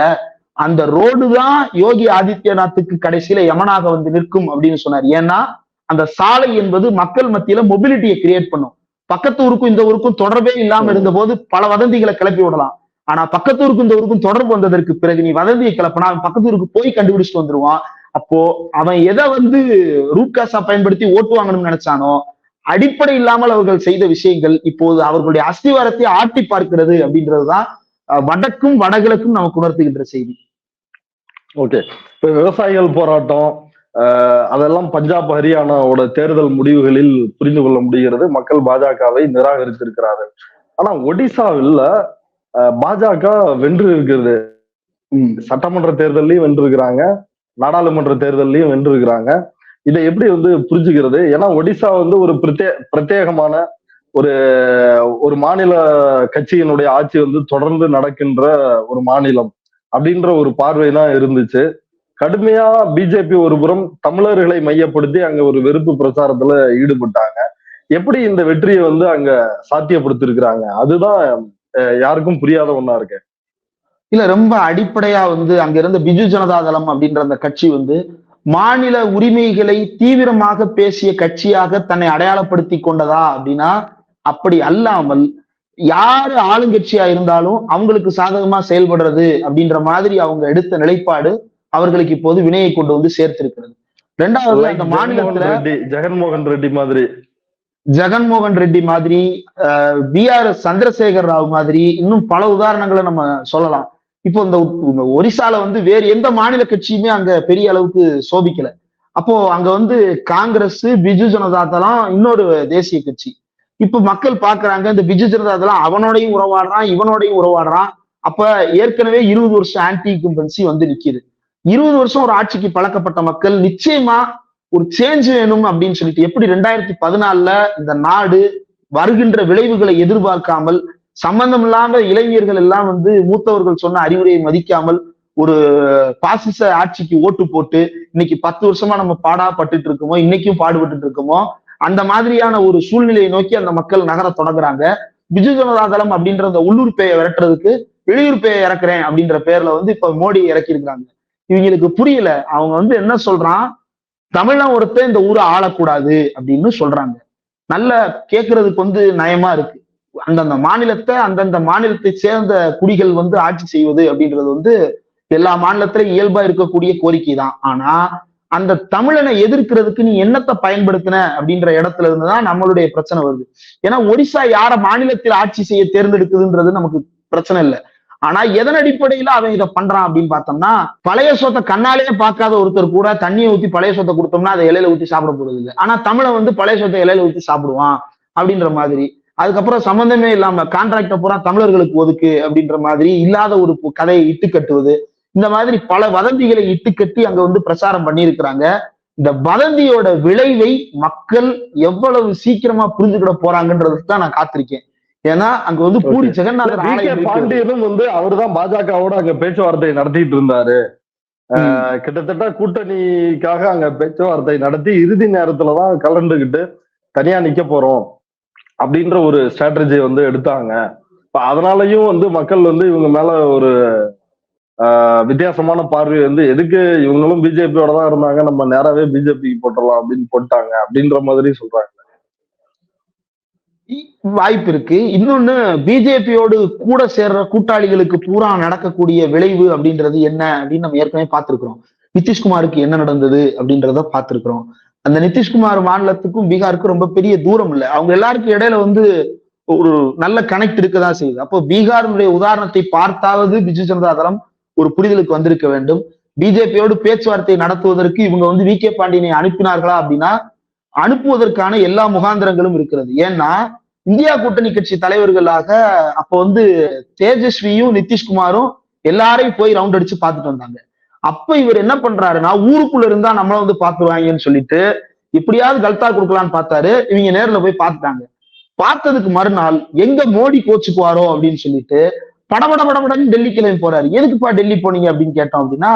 அந்த ரோடு தான் யோகி ஆதித்யநாத்துக்கு கடைசியில யமனாக நிற்கும் அப்படின்னு சொன்னார். ஏன்னா அந்த சாலை என்பது மக்கள் மத்தியில மொபிலிட்டியை கிரியேட் பண்ணும். பக்கத்து ஊருக்கும் இந்த ஊருக்கும் தொடர்பே இல்லாம இருந்த போது பல வதந்திகளை கிளப்பி விடலாம். ஆனா பக்கத்து ஊருக்கும் இந்த ஊருக்கும் தொடர்பு வந்ததற்கு பிறகு நீ வதந்தியை கிளப்பினா பக்கத்து ஊருக்கு போய் கண்டுபிடிச்சிட்டு வந்துருவான். அப்போ அவன் எதை ரூட் காசா பயன்படுத்தி ஓட்டு வாங்கணும்னு நினைச்சானோ அடிப்படை இல்லாமல் அவர்கள் செய்த விஷயங்கள் இப்போது அவர்களுடைய அஸ்திவாரத்தை ஆட்டி பார்க்கிறது அப்படின்றதுதான் வடக்கும் வடகிழக்கும் நமக்கு உணர்த்துகின்ற செய்தி. ஓகே, இப்ப விவசாயிகள் போராட்டம் அதெல்லாம் பஞ்சாப் ஹரியானாவோட தேர்தல் முடிவுகளில் புரிந்து கொள்ள முடிகிறது. மக்கள் பாஜகவை நிராகரித்திருக்கிறார்கள். ஆனா ஒடிசாவில் பாஜக வென்று இருக்கிறது. சட்டமன்ற தேர்தலையும் வென்றிருக்கிறாங்க, நாடாளுமன்ற தேர்தலையும் வென்றிருக்கிறாங்க. இதை எப்படி புரிஞ்சுக்கிறது? ஏன்னா ஒடிசா ஒரு பிரத்யேகமான ஒரு மாநில கட்சியினுடைய ஆட்சி தொடர்ந்து நடக்கின்ற ஒரு மாநிலம் அப்படின்ற ஒரு பார்வை தான் இருந்துச்சு. கடுமையா பிஜேபி ஒரு புறம் தமிழர்களை மையப்படுத்தி அங்க ஒரு வெறுப்பு பிரச்சாரத்துல ஈடுபட்டாங்க. எப்படி இந்த வெற்றியை அங்க சாத்தியப்படுத்திருக்கிறாங்க? அதுதான் யாருக்கும் புரியாத ஒண்ணா இருக்கு. இல்ல, ரொம்ப அடிப்படையா அங்க இருந்த பிஜு ஜனதா தளம் அப்படின்ற அந்த கட்சி மாநில உரிமைகளை தீவிரமாக பேசிய கட்சியாக தன்னை அடையாளப்படுத்தி கொண்டதா அப்படின்னா அப்படி அல்லாமல் யாரு ஆளுங்கட்சியா இருந்தாலும் அவங்களுக்கு சாதகமா செயல்படுறது அப்படின்ற மாதிரி அவங்க எடுத்த நிலைப்பாடு அவர்களுக்கு இப்போது வினையை கொண்டு சேர்த்திருக்கிறது. ரெண்டாவது, அந்த மாநிலத்துல ஜெகன்மோகன் ரெட்டி மாதிரி BR சந்திரசேகர் ராவ் மாதிரி இன்னும் பல உதாரணங்களை நம்ம சொல்லலாம். இப்போ இந்த ஒரிசால வேறு எந்த மாநில கட்சியுமே அங்க பெரிய அளவுக்கு சோபிக்கல. அப்போ அங்க காங்கிரஸ், பிஜு ஜனதா தளம், இன்னொரு தேசிய கட்சி. இப்ப மக்கள் பாக்குறாங்க இந்த பிஜு ஜனதா தளம் அவனோடையும் உறவாடுறான், இவனோடையும் உறவாடுறான். அப்ப ஏற்கனவே 20 வருஷம் ஆன்டி இன்கம்பன்சி நிக்குது. 20 வருஷம் ஒரு ஆட்சிக்கு பழக்கப்பட்ட மக்கள் நிச்சயமா ஒரு சேஞ்ச் வேணும் அப்படின்னு சொல்லிட்டு, எப்படி 2014 இந்த நாடு வருகின்ற விளைவுகளை எதிர்பார்க்காமல் சம்பந்தம் இல்லாம இளைஞர்கள் எல்லாம் வந்து மூத்தவர்கள் சொன்ன அறிவுரையை மதிக்காமல் ஒரு பாசிச ஆட்சிக்கு ஓட்டு போட்டு இன்னைக்கு 10 வருஷமா நம்ம பாடாப்பட்டு இருக்கோமோ, இன்னைக்கும் பாடுபட்டு இருக்கோமோ, அந்த மாதிரியான ஒரு சூழ்நிலையை நோக்கி அந்த மக்கள் நகர தொடங்குறாங்க. பிஜு ஜனதா தளம் அப்படின்ற அந்த உள்ளூர் பேயை விரட்டுறதுக்கு வெளியூர் பேயை இறக்குறேன் அப்படின்ற பேர்ல வந்து இப்ப மோடி இறக்கி இருக்காங்க. இவங்களுக்கு புரியல. அவங்க வந்து என்ன சொல்றான், தமிழன் ஒருத்தன் இந்த ஊரை ஆளக்கூடாது அப்படின்னு சொல்றாங்க. நல்ல கேட்கறதுக்கு வந்து நயமா இருக்கு. அந்தந்த மாநிலத்தை சேர்ந்த குடிகள் வந்து ஆட்சி செய்வது அப்படின்றது வந்து எல்லா மாநிலத்திலும் இயல்பா இருக்கக்கூடிய கோரிக்கை தான். ஆனா அந்த தமிழனை எதிர்க்கிறதுக்கு நீ என்னத்தை பயன்படுத்தின அப்படின்ற இடத்துல இருந்துதான் நம்மளுடைய பிரச்சனை வருது. ஏன்னா ஒரிசா யார மாநிலத்தில் ஆட்சி செய்ய தேர்ந்தெடுக்குதுன்றது நமக்கு பிரச்சனை இல்லை. ஆனா எதன் அடிப்படையில அவன் இதை பண்றான் அப்படின்னு பார்த்தோம்னா, பழைய சொத்தை கண்ணாலேயே பார்க்காத ஒருத்தர் கூட தண்ணியை ஊத்தி பழைய சொத்தை கொடுத்தோம்னா அதை இலையில ஊத்தி சாப்பிட போறது இல்லை. ஆனா தமிழை வந்து பழைய சொத்தை இலையில ஊத்தி சாப்பிடுவான் அப்படின்ற மாதிரி. அதுக்கப்புறம் சம்பந்தமே இல்லாம கான்ட்ராக்ட பூரா தமிழர்களுக்கு ஒதுக்கு அப்படின்ற மாதிரி இல்லாத ஒரு கதையை இட்டு கட்டுவது, இந்த மாதிரி பல வதந்திகளை இட்டு கட்டி அங்க வந்து பிரச்சாரம் பண்ணியிருக்கிறாங்க. இந்த வதந்தியோட விளைவை மக்கள் எவ்வளவு சீக்கிரமா புரிஞ்சுக்கிட போறாங்கன்றதுக்கு தான் நான் காத்திருக்கேன். ஏன்னா அங்க வந்து பூரி ஜெகநாதர் பாண்டியனும் வந்து அவர்தான் பாஜகவோட அங்க பேச்சுவார்த்தை நடத்திட்டு இருந்தாரு. கிட்டத்தட்ட கூட்டணிக்காக அங்க பேச்சுவார்த்தை நடத்தி இறுதி நேரத்துலதான் கலந்துகிட்டு தனியா நிக்க போறோம் அப்படின்ற ஒரு ஸ்ட்ராட்டஜியை வந்து எடுத்தாங்க. அதனாலயும் வந்து மக்கள் வந்து இவங்க மேல ஒரு வித்தியாசமான பார்வை வந்து எதுக்கு இவங்களும் பிஜேபியோட தான் இருந்தாங்க, நம்ம நேராவே பிஜேபிக்கு போட்டுடலாம் அப்படின்னு போட்டாங்க அப்படின்ற மாதிரி சொல்றாங்க. வாய்ப்பு இருக்கு. இன்னொன்னு, பிஜேபியோடு கூட சேர்ற கூட்டாளிகளுக்கு பூரா நடக்கக்கூடிய விளைவு அப்படின்றது என்ன அப்படின்னு நம்ம ஏற்கனவே பார்த்திருக்கிறோம். நிதிஷ்குமாருக்கு என்ன நடந்தது அப்படின்றத பார்த்திருக்கிறோம். அந்த நிதிஷ்குமார் மாநிலத்துக்கும் பீகாருக்கும் ரொம்ப பெரிய தூரம் இல்லை. அவங்க எல்லாருக்கும் இடையில வந்து ஒரு நல்ல கனெக்ட் இருக்கதான் செய்யுது. அப்போ பீகாருடைய உதாரணத்தை பார்த்தாவது பிஜு ஜனதா தளம் ஒரு புரிதலுக்கு வந்திருக்க வேண்டும். பிஜேபியோடு பேச்சுவார்த்தை நடத்துவதற்கு இவங்க வந்து வி கே பாண்டியனை அனுப்பினார்களா அப்படின்னா, அனுப்புவதற்கான எல்லா முகாந்திரங்களும் இருக்கிறது. ஏன்னா இந்தியா கூட்டணி கட்சி தலைவர்களாக அப்ப வந்து தேஜஸ்வியும் நிதிஷ்குமாரும் எல்லாரையும் போய் ரவுண்ட் அடிச்சு பார்த்துட்டு வந்தாங்க. அப்ப இவர் என்ன பண்றாருன்னா, ஊருக்குள்ள இருந்தா நம்மள வந்து பாத்துருவாங்கன்னு சொல்லிட்டு எப்படியாவது கல்தா கொடுக்கலான்னு பார்த்தாரு. இவங்க நேர்ல போய் பார்த்துட்டாங்க. பார்த்ததுக்கு மறுநாள் எங்க மோடி கோச்சுக்குவாரோ அப்படின்னு சொல்லிட்டு படபடன்னு டெல்லி கிளம்பி போறாரு. எதுக்குப்பா டெல்லி போனீங்க அப்படின்னு கேட்டோம் அப்படின்னா,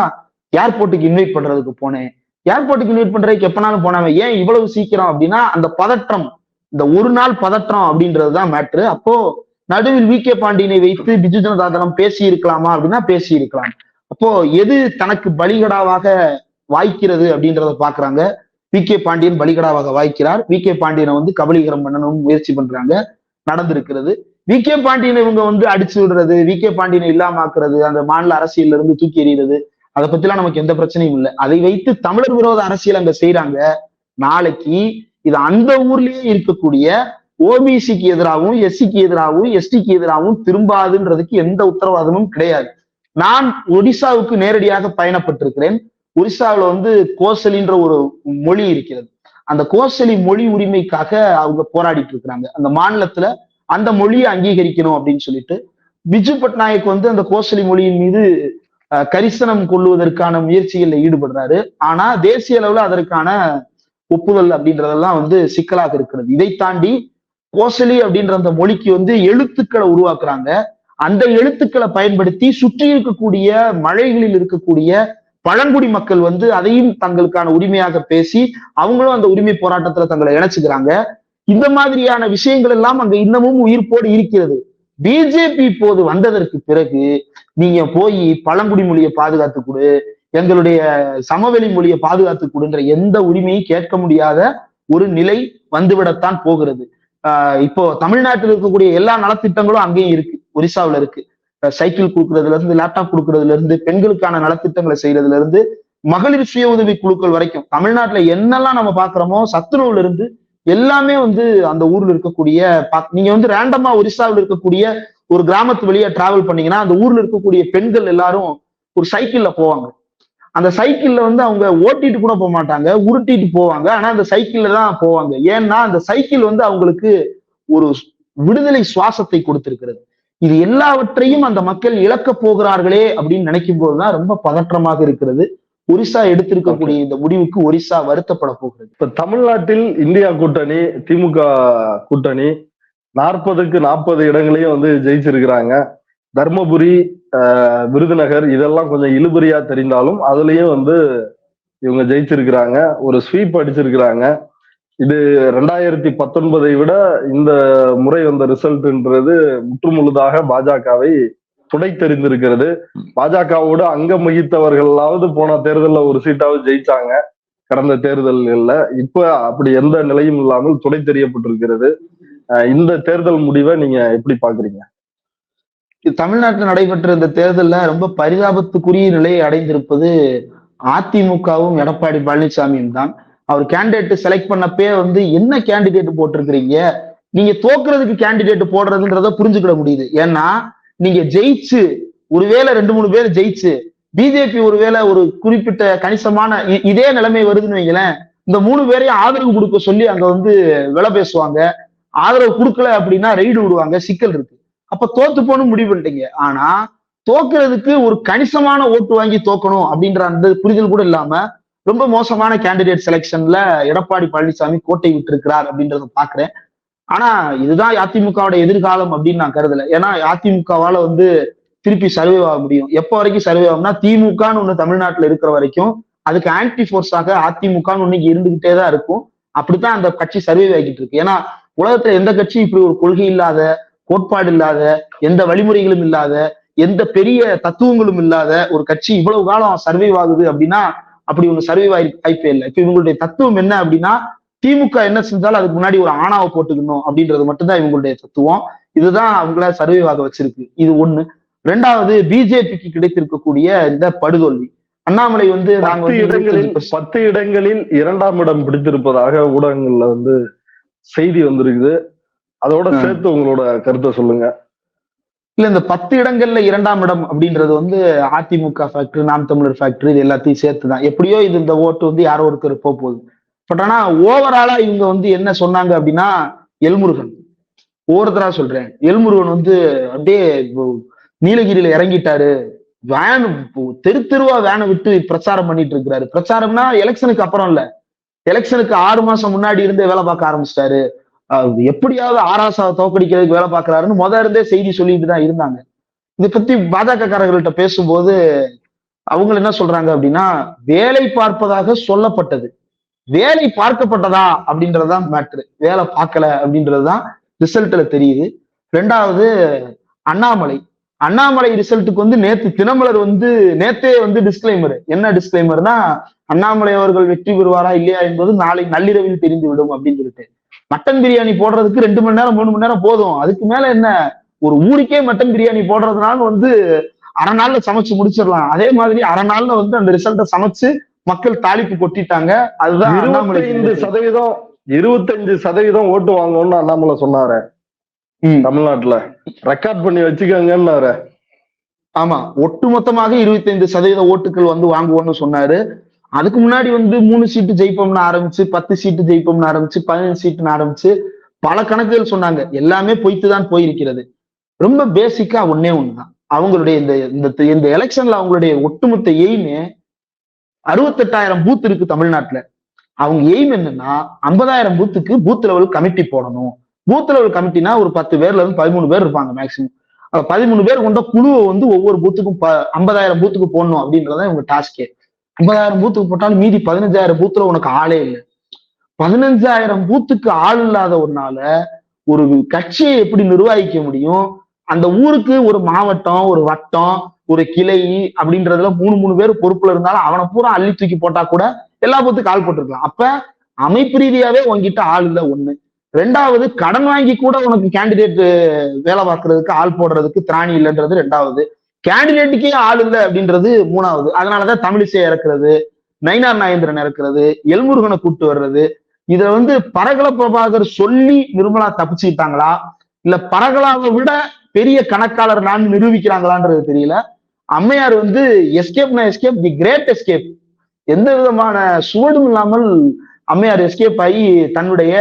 ஏர்போர்ட்டுக்கு இன்வைட் பண்றதுக்கு போனேன். ஏர்போர்ட்டுக்கு இன்வைட் பண்றதுக்கு எப்பனாலும் போனாங்க, ஏன் இவ்வளவு சீக்கிரம் அப்படின்னா அந்த பதற்றம், இந்த ஒரு நாள் பதற்றம் அப்படின்றதுதான் மேட்ரு. அப்போ நடுவில் வி கே பாண்டியனை வைத்து பிஜு ஜனதா தளம் பேசி இருக்கலாமா அப்படின்னா பேசி இருக்கலாம். அப்போ எது தனக்கு பலிகடாவாக வாய்க்கிறது அப்படின்றத பாக்குறாங்க. வி கே பாண்டியன் பலிகடாவாக வாய்க்கிறார். வி கே பாண்டியனை வந்து கபலீகரம் பண்ணணும் முயற்சி பண்றாங்க, நடந்திருக்கிறது. வி கே பாண்டியனை இவங்க வந்து அடிச்சு விடுறது, வி கே பாண்டியனை இல்லாமக்குறது, அந்த மாநில அரசியல்ல இருந்து தூக்கி எறிகிறது, அதை பத்திலாம் நமக்கு எந்த பிரச்சனையும் இல்லை. அதை வைத்து தமிழர் விரோத அரசியல் அங்க செய்யறாங்க. நாளைக்கு இது அந்த ஊர்லயே இருக்கக்கூடிய ஓபிசிக்கு எதிராகவும் எஸ்சிக்கு எதிராகவும் எஸ்டிக்கு எதிராகவும் திரும்பாதுன்றதுக்கு எந்த உத்தரவாதமும் கிடையாது. நான் ஒடிசாவுக்கு நேரடியாக பயணப்பட்டிருக்கிறேன். ஒடிசாவில் வந்து கோசலின்ற ஒரு மொழி இருக்கிறது. அந்த கோசலி மொழி உரிமைக்காக அவங்க போராடிட்டு இருக்கிறாங்க. அந்த மாநிலத்துல அந்த மொழியை அங்கீகரிக்கணும் அப்படின்னு சொல்லிட்டு பிஜு பட்நாயக் வந்து அந்த கோசலி மொழியின் மீது கரிசனம் கொள்வதற்கான முயற்சிகள்ல ஈடுபடுறாரு. ஆனா தேசிய அளவுல அதற்கான ஒப்புதல் அப்படின்றதெல்லாம் வந்து சிக்கலாக இருக்கிறது. இதை தாண்டி கோசலி அப்படின்ற அந்த மொழிக்கு வந்து எழுத்துக்களை உருவாக்குறாங்க. அந்த எழுத்துக்களை பயன்படுத்தி சுற்றி இருக்கக்கூடிய மலைகளில் இருக்கக்கூடிய பழங்குடி மக்கள் வந்து அதையும் தங்களுக்கான உரிமையாக பேசி அவங்களும் அந்த உரிமை போராட்டத்துல தங்களை இணைச்சுக்கிறாங்க. இந்த மாதிரியான விஷயங்கள் எல்லாம் அங்க இன்னமும் உயிர்ப்போடு இருக்கிறது. பிஜேபி இப்போது வந்ததற்கு பிறகு நீங்க போய் பழங்குடி மொழியை பாதுகாத்து கொடு, எங்களுடைய சமவெளி மொழியை பாதுகாத்து கொடுன்ற எந்த உரிமையும் கேட்க முடியாத ஒரு நிலை வந்துவிடத்தான் போகிறது. இப்போ தமிழ்நாட்டில் இருக்கக்கூடிய எல்லா நலத்திட்டங்களும் அங்கேயும் இருக்கு, ஒரிசாவில் இருக்கு. சைக்கிள் கொடுக்கறதுல இருந்து, லேப்டாப் கொடுக்கறதுல இருந்து, பெண்களுக்கான நலத்திட்டங்களை செய்யறதுல இருந்து, மகளிர் சுய உதவி குழுக்கள் வரைக்கும் தமிழ்நாட்டுல என்னெல்லாம் நம்ம பாக்குறோமோ சத்துணவுல இருந்து எல்லாமே வந்து அந்த ஊர்ல இருக்கக்கூடிய நீங்க வந்து ரேண்டமா ஒரிசாவில் இருக்கக்கூடிய ஒரு கிராமத்து வழியா டிராவல் பண்ணீங்கன்னா அந்த ஊர்ல இருக்கக்கூடிய பெண்கள் எல்லாரும் ஒரு சைக்கிள்ல போவாங்க. அந்த சைக்கிள்ல வந்து அவங்க ஓட்டிட்டு கூட போக மாட்டாங்க, உருட்டிட்டு போவாங்க. ஆனா அந்த சைக்கிள்ல தான் போவாங்க. ஏன்னா அந்த சைக்கிள் வந்து அவங்களுக்கு ஒரு விடுதலை சுவாசத்தை கொடுத்திருக்கிறது. இது எல்லாவற்றையும் அந்த மக்கள் இழக்க போகிறார்களே அப்படின்னு நினைக்கும் போதுதான் ரொம்ப பதற்றமாக இருக்கிறது. ஒரிசா எடுத்திருக்கக்கூடிய இந்த முடிவுக்கு ஒரிசா வருத்தப்பட போகிறது. இப்ப தமிழ்நாட்டில் இந்தியா கூட்டணி, திமுக கூட்டணி 40க்கு 40 இடங்களையும் வந்து ஜெயிச்சிருக்கிறாங்க. தர்மபுரி, விருதுநகர் இதெல்லாம் கொஞ்சம் இழுபறியா தெரிந்தாலும் அதுலயும் வந்து இவங்க ஜெயிச்சிருக்கிறாங்க. ஒரு ஸ்வீப் அடிச்சிருக்கிறாங்க. இது 2019 விட இந்த முறை வந்த ரிசல்ட்ன்றது முற்றுமுழுதாக பாஜகவை துடைத்தெறிந்திருக்கிறது. பாஜகவோடு அங்கம் வகித்தவர்களாவது போன தேர்தலில் ஒரு சீட்டாவது ஜெயிச்சாங்க கடந்த தேர்தல்கள்ல. இப்ப அப்படி எந்த நிலையும் இல்லாமல் துடைத்தெறியப்பட்டிருக்கிறது. இந்த தேர்தல் முடிவை நீங்க எப்படி பாக்குறீங்க? தமிழ்நாட்டில் நடைபெற்ற இந்த தேர்தலில் ரொம்ப பரிதாபத்துக்குரிய நிலையை அடைந்திருப்பது அதிமுகவும் எடப்பாடி பழனிசாமியும் தான். அவர் கேண்டிடேட் செலக்ட் பண்ணப்பே வந்து என்ன கேண்டிடேட் போட்டிருக்கிறீங்க, நீங்க தோக்குறதுக்கு கேண்டிடேட் போடுறதுன்றத புரிஞ்சுக்கிட முடியுது. ஏன்னா நீங்க ஜெயிச்சு ஒருவேளை 2-3 பேர் ஜெயிச்சு பிஜேபி ஒருவேளை ஒரு குறிப்பிட்ட கணிசமான இதே நிலைமை வருதுன்னு வைங்களேன், இந்த 3 பேரையும் ஆதரவு கொடுக்க சொல்லி அங்க வந்து விலை பேசுவாங்க. ஆதரவு கொடுக்கல அப்படின்னா ரெய்டு விடுவாங்க, சிக்கல் இருக்கு. அப்ப தோத்து போன்னு முடிவு பண்ணிட்டீங்க. ஆனா தோக்குறதுக்கு ஒரு கணிசமான ஓட்டு வாங்கி தோக்கணும் அப்படின்ற அந்த புரிதல் கூட இல்லாம ரொம்ப மோசமான கேண்டிடேட் செலெக்ஷன்ல எடப்பாடி பழனிசாமி கோட்டை விட்டு இருக்கிறார் அப்படின்றத பாக்குறேன். ஆனா இதுதான் அதிமுகவோட எதிர்காலம் அப்படின்னு நான் கருதல. ஏன்னா அதிமுகவால வந்து திருப்பி சர்வே ஆக முடியும். எப்ப வரைக்கும் சர்வே ஆகும்னா திமுகன்னு ஒண்ணு தமிழ்நாட்டுல இருக்கிற வரைக்கும் அதுக்கு ஆன்டி போர்ஸாக அதிமுகன்னு ஒண்ணு இருந்துகிட்டே தான் இருக்கும். அப்படித்தான் அந்த கட்சி சர்வே ஆகிட்டு இருக்கு. ஏன்னா உலகத்துல எந்த கட்சியும் இப்படி ஒரு கொள்கை இல்லாத, கோட்பாடு இல்லாத, எந்த வழிமுறைகளும் இல்லாத, எந்த பெரிய தத்துவங்களும் இல்லாத ஒரு கட்சி இவ்வளவு காலம் சர்வே ஆகுது அப்படின்னா அப்படி ஒண்ணு சர்வே வாய்ப்பே இல்லை. இப்ப இவங்களுடைய தத்துவம் என்ன அப்படின்னா திமுக என்ன செஞ்சாலும் அதுக்கு முன்னாடி ஒரு ஆணாவை போட்டுக்கணும் அப்படின்றது மட்டும்தான் இவங்களுடைய தத்துவம். இதுதான் அவங்கள சர்வே ஆக வச்சிருக்கு. இது ஒண்ணு. 2வது, பிஜேபிக்கு கிடைத்திருக்கக்கூடிய இந்த படுதோல்வி. அண்ணாமலை வந்து 10 இடங்களில் 2ஆம் இடம் பிடித்திருப்பதாக ஊடகங்கள்ல வந்து செய்தி வந்திருக்குது. அதோட சேர்த்து உங்களோட கருத்தை சொல்லுங்க. இல்ல, இந்த 10 இடங்கள்ல 2ஆம் இடம் அப்படின்றது வந்து அதிமுக ஃபேக்டரி, நாம் தமிழர் ஃபேக்டரி, இது எல்லாத்தையும் சேர்த்துதான். எப்படியோ இது இந்த ஓட்டு வந்து யாரோ ஒருத்தர் போகுது. பட் ஆனா ஓவராலா இவங்க வந்து என்ன சொன்னாங்க அப்படின்னா, எல்முருகன் ஒவ்வொருத்தரா சொல்றேன், எல்முருகன் வந்து அப்படியே நீலகிரியில இறங்கிட்டாரு, வேன் தெருவா வேனை விட்டு பிரச்சாரம் பண்ணிட்டு இருக்கிறாரு. பிரச்சாரம்னா எலெக்ஷனுக்கு அப்புறம் இல்ல, எலெக்ஷனுக்கு 6 மாசம் முன்னாடி இருந்தே வேலை பார்க்க ஆரம்பிச்சிட்டாரு. எப்படியாவது ஆராசாவை தோக்கடிக்கிறதுக்கு வேலை பார்க்கிறாருன்னு இருந்தே செய்தி சொல்லிட்டு தான் இருந்தாங்க. இதை பத்தி பாஜக காரர்கள்ட்ட பேசும்போது அவங்க என்ன சொல்றாங்க அப்படின்னா, வேலை பார்ப்பதாக சொல்லப்பட்டது, வேலை பார்க்கப்பட்டதா அப்படின்றதுதான் மேட்ரு, வேலை பார்க்கல அப்படின்றதுதான் ரிசல்ட்ல தெரியுது. 2வது, அண்ணாமலை ரிசல்ட்டுக்கு வந்து நேத்து தினமலர் வந்து நேத்தே வந்து டிஸ்கிளைமர். என்ன டிஸ்கிளைமர்னா, அண்ணாமலை அவர்கள் வெற்றி பெறுவாரா இல்லையா என்பது நாளை நள்ளிரவில் தெரிந்துவிடும் அப்படின்னு சொல்லிட்டு. மட்டன் பிரியாணி போடுறதுக்கு 2 மணி நேரம் 3 மணி நேரம் போதும், அதுக்கு மேல என்ன, ஒரு ஊருக்கே மட்டன் பிரியாணி போடுறதுனால வந்து அரை நாள்ல சமைச்சு முடிச்சிடலாம். அதே மாதிரி அரை நாள்ல வந்து அந்த ரிசல்ட்டை சமைச்சு மக்கள் தாளிப்பு கொட்டிட்டாங்க. அதுதான் 25% ஓட்டு வாங்கணும்னு அண்ணாமலை சொன்னாரு. தமிழ்நாட்டுல ரெக்கார்ட் பண்ணி வச்சுக்கோங்கன்னாரு. ஆமா, ஒட்டுமொத்தமாக 25% ஓட்டுகள் வந்து வாங்குவோம்னு சொன்னாரு. அதுக்கு முன்னாடி வந்து 3 சீட்டு ஜெயிப்போம்னு ஆரம்பிச்சு, 10 சீட்டு ஜெயிப்போம்னு ஆரம்பிச்சு, 15 சீட்டுன்னு ஆரம்பிச்சு பல கணக்குகள் சொன்னாங்க. எல்லாமே பொய்த்து தான் போயிருக்கிறது. ரொம்ப பேசிக்கா ஒன்னே ஒண்ணுதான், அவங்களுடைய இந்த எலெக்ஷன்ல அவங்களுடைய ஒட்டுமொத்த எய்மே 68,000 பூத் இருக்கு தமிழ்நாட்டுல. அவங்க எய்ம் என்னன்னா 50,000 பூத்துக்கு பூத் லெவல் கமிட்டி போடணும். பூத் லெவல் கமிட்டினா ஒரு 10 பேர்ல இருந்து 13 பேர் இருப்பாங்க மேக்சிமம். 13 பேர் கொண்ட குழுவை வந்து ஒவ்வொரு பூத்துக்கும் 50,000 பூத்துக்கு போடணும் அப்படின்றதான் இவங்க டாஸ்கே. 50,000 பூத்துக்கு போட்டாலும் மீதி 15,000 பூத்துல உனக்கு ஆளே இல்லை. 15,000 பூத்துக்கு ஆள் இல்லாத ஒருனால ஒரு கட்சியை எப்படி நிர்வகிக்க முடியும்? அந்த ஊருக்கு ஒரு மாவட்டம், ஒரு வட்டம், ஒரு கிளை அப்படின்றதுல 3 பேர் பொறுப்புல இருந்தாலும் அவனை பூரா அள்ளி தூக்கி போட்டா கூட எல்லா பூத்துக்கு ஆள் போட்டிருக்கலாம். அப்ப அமைப்பு ரீதியாவே உங்ககிட்ட ஆள் இல்லை ஒண்ணு. 2வது, கடன் வாங்கி கூட உனக்கு கேண்டிடேட் வேலை பார்க்கறதுக்கு ஆள் போடுறதுக்கு திராணி இல்லைன்றது 2வது. கேண்டிடேட்டுக்கே ஆள் இல்லை அப்படின்றது 3வது. அதனாலதான் தமிழிசை இறக்குறது, நயினார் நாகேந்திரன் இறக்குறது, எல்முருகனை கூப்பிட்டு வர்றது. இத வந்து பரகல பிரபாகர் சொல்லி நிர்மலா தப்பிச்சுக்கிட்டாங்களா, இல்ல பரகலாவை விட பெரிய கணக்காளர் நான் நிரூபிக்கிறாங்களான்றது தெரியல. அம்மையார் வந்து எஸ்கேப், தி கிரேட் எஸ்கேப், எந்த விதமான சுவடும் இல்லாமல் அம்மையார் எஸ்கேப் ஆகி தன்னுடைய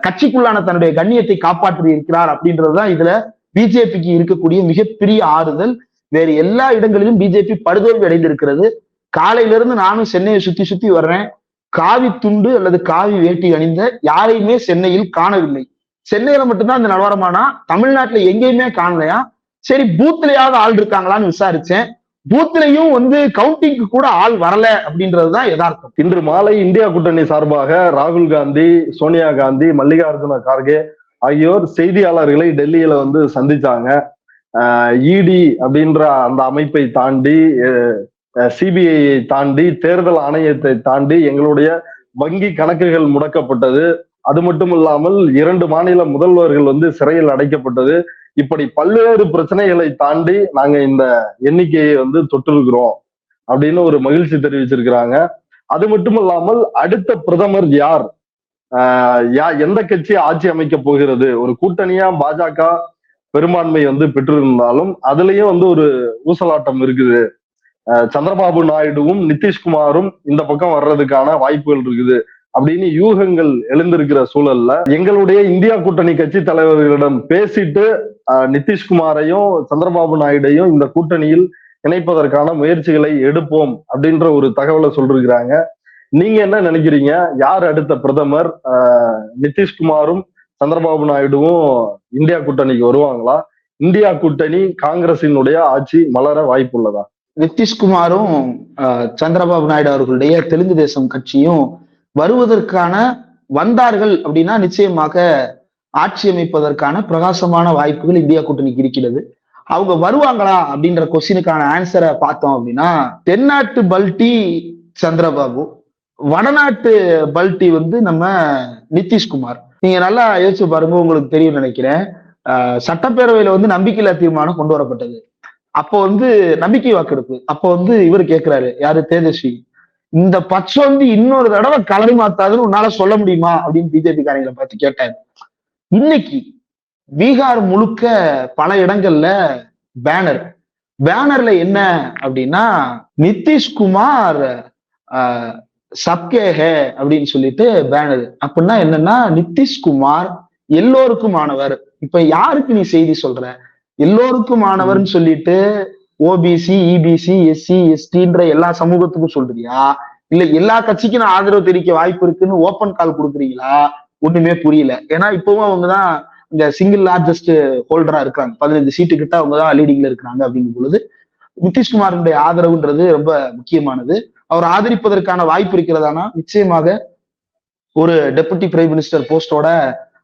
கட்சிக்குள்ளான தன்னுடைய கண்ணியத்தை காப்பாற்றி இருக்கிறார் அப்படின்றதுதான் இதுல பிஜேபிக்கு இருக்கக்கூடிய மிகப்பெரிய ஆறுதல். வேறு எல்லா இடங்களிலும் பிஜேபி படுதோல்வி அடைந்திருக்கிறது. காலையில இருந்து நானும் சென்னையை சுத்தி சுத்தி வர்றேன். காவி துண்டு அல்லது காவி வேட்டி அணிந்த யாரையுமே சென்னையில் காணவில்லை. சென்னையில மட்டும்தான் இந்த நிலவரமானா தமிழ்நாட்டுல எங்கேயுமே காணலையா. சரி பூத்லயாவது ஆள் இருக்காங்களான்னு விசாரிச்சேன். பூத்லயும் வந்து கவுண்டிங்க்கு கூட ஆள் வரல அப்படின்றதுதான் யதார்த்தம். இன்று மாலை இந்தியா கூட்டணி சார்பாக ராகுல் காந்தி, சோனியா காந்தி, மல்லிகார்ஜுன கார்கே ஆகியோர் செய்தியாளர்களை டெல்லியில வந்து சந்திச்சாங்க. இடி அப்படின்ற அந்த அமைப்பை தாண்டி, சிபிஐயை தாண்டி, தேர்தல் ஆணையத்தை தாண்டி எங்களுடைய வங்கி கணக்குகள் முடக்கப்பட்டது. அது மட்டும் இல்லாமல் 2 மாநில முதல்வர்கள் வந்து சிறையில் அடைக்கப்பட்டது. இப்படி பல்வேறு பிரச்சனைகளை தாண்டி நாங்க இந்த எண்ணிக்கையை வந்து தொட்டிருக்கிறோம் அப்படின்னு ஒரு மகிழ்ச்சி தெரிவிச்சிருக்கிறாங்க. அது மட்டும் இல்லாமல் அடுத்த பிரதமர் யார், எந்த கட்சி ஆட்சி அமைக்க போகிறது, ஒரு கூட்டணியா பாஜக பெரும்பான்மை வந்து பெற்றிருந்தாலும் அதுலயும் வந்து ஒரு ஊசலாட்டம் இருக்குது. சந்திரபாபு நாயுடுவும் நிதிஷ்குமாரும் இந்த பக்கம் வர்றதுக்கான வாய்ப்புகள் இருக்குது அப்படின்னு யூகங்கள் எழுந்திருக்கிற சூழல்ல எங்களுடைய இந்தியா கூட்டணி கட்சி தலைவர்களிடம் பேசிட்டு நிதிஷ்குமாரையும் சந்திரபாபு நாயுடையும் இந்த கூட்டணியில் இணைப்பதற்கான முயற்சிகளை எடுப்போம் அப்படின்ற ஒரு தகவலை சொல்லிருக்கிறாங்க. நீங்க என்ன நினைக்கிறீங்க? யார் அடுத்த பிரதமர்? நிதிஷ்குமாரும் சந்திரபாபு நாயுடுவும் இந்தியா கூட்டணிக்கு வருவாங்களா? இந்தியா கூட்டணி காங்கிரசினுடைய ஆட்சி மலர வாய்ப்புள்ளதா? நிதிஷ்குமாரும் சந்திரபாபு நாயுடு அவர்களுடைய தெலுங்கு தேசம் கட்சியும் வருவதற்கான வந்தார்கள் அப்படின்னா நிச்சயமாக ஆட்சி அமைப்பதற்கான பிரகாசமான வாய்ப்புகள் இந்தியா கூட்டணிக்கு இருக்கிறது. அவங்க வருவாங்களா அப்படின்ற கொஸ்டினுக்கான ஆன்சரை பார்த்தோம் அப்படின்னா, தென்னாட்டு பல்டி சந்திரபாபு, வடநாட்டு பல்டி வந்து நம்ம நிதிஷ்குமார். நீங்க நல்லா யோசிச்சு பாருங்க, உங்களுக்கு தெரியும் நினைக்கிறேன். சட்டப்பேரவையில வந்து நம்பிக்கையில்லா தீர்மானம் கொண்டு வரப்பட்டது. அப்போ வந்து நம்பிக்கை வாக்கெடுப்பு. அப்போ வந்து இவர் கேட்கிறாரு, யாரு, தேஜஸ்வி, இந்த பச்சோந்தி இன்னொரு தடவை கலரி மாத்தாதுன்னு உன்னால சொல்ல முடியுமா அப்படின்னு பிஜேபி காரங்களை பார்த்து கேட்டாரு. இன்னைக்கு பீகார் முழுக்க பல இடங்கள்ல பேனர்ல என்ன அப்படின்னா, நிதிஷ்குமார் சப்கே ஹே அப்படின்னு சொல்லிட்டு பேனர். அப்படின்னா என்னன்னா, நிதிஷ்குமார் எல்லோருக்குமானவர். இப்ப யாருக்கு நீ செய்தி சொல்ற? எல்லோருக்குமானவர்னு சொல்லிட்டு ஓபிசி, இபிசி, எஸ்சி, எஸ்டின்ற எல்லா சமூகத்துக்கும் சொல்றியா, இல்ல எல்லா கட்சிக்கும் நான் ஆதரவு தெரிவிக்க வாய்ப்பு இருக்குன்னு ஓப்பன் கால் கொடுக்குறீங்களா? ஒண்ணுமே புரியல. ஏன்னா இப்பவும் அவங்கதான் இந்த சிங்கிள் லார்ஜஸ்ட் ஹோல்டரா இருக்காங்க. 15 சீட்டு கிட்ட அவங்கதான் லீடிங்ல இருக்கிறாங்க. அப்படிங்கும் பொழுது நிதிஷ்குமாருடைய ஆதரவுன்றது ரொம்ப முக்கியமானது. அவர் ஆதரிப்பதற்கான வாய்ப்பு இருக்கிறதானா, நிச்சயமாக ஒரு டெபுட்டி பிரைம் மினிஸ்டர் போஸ்டோட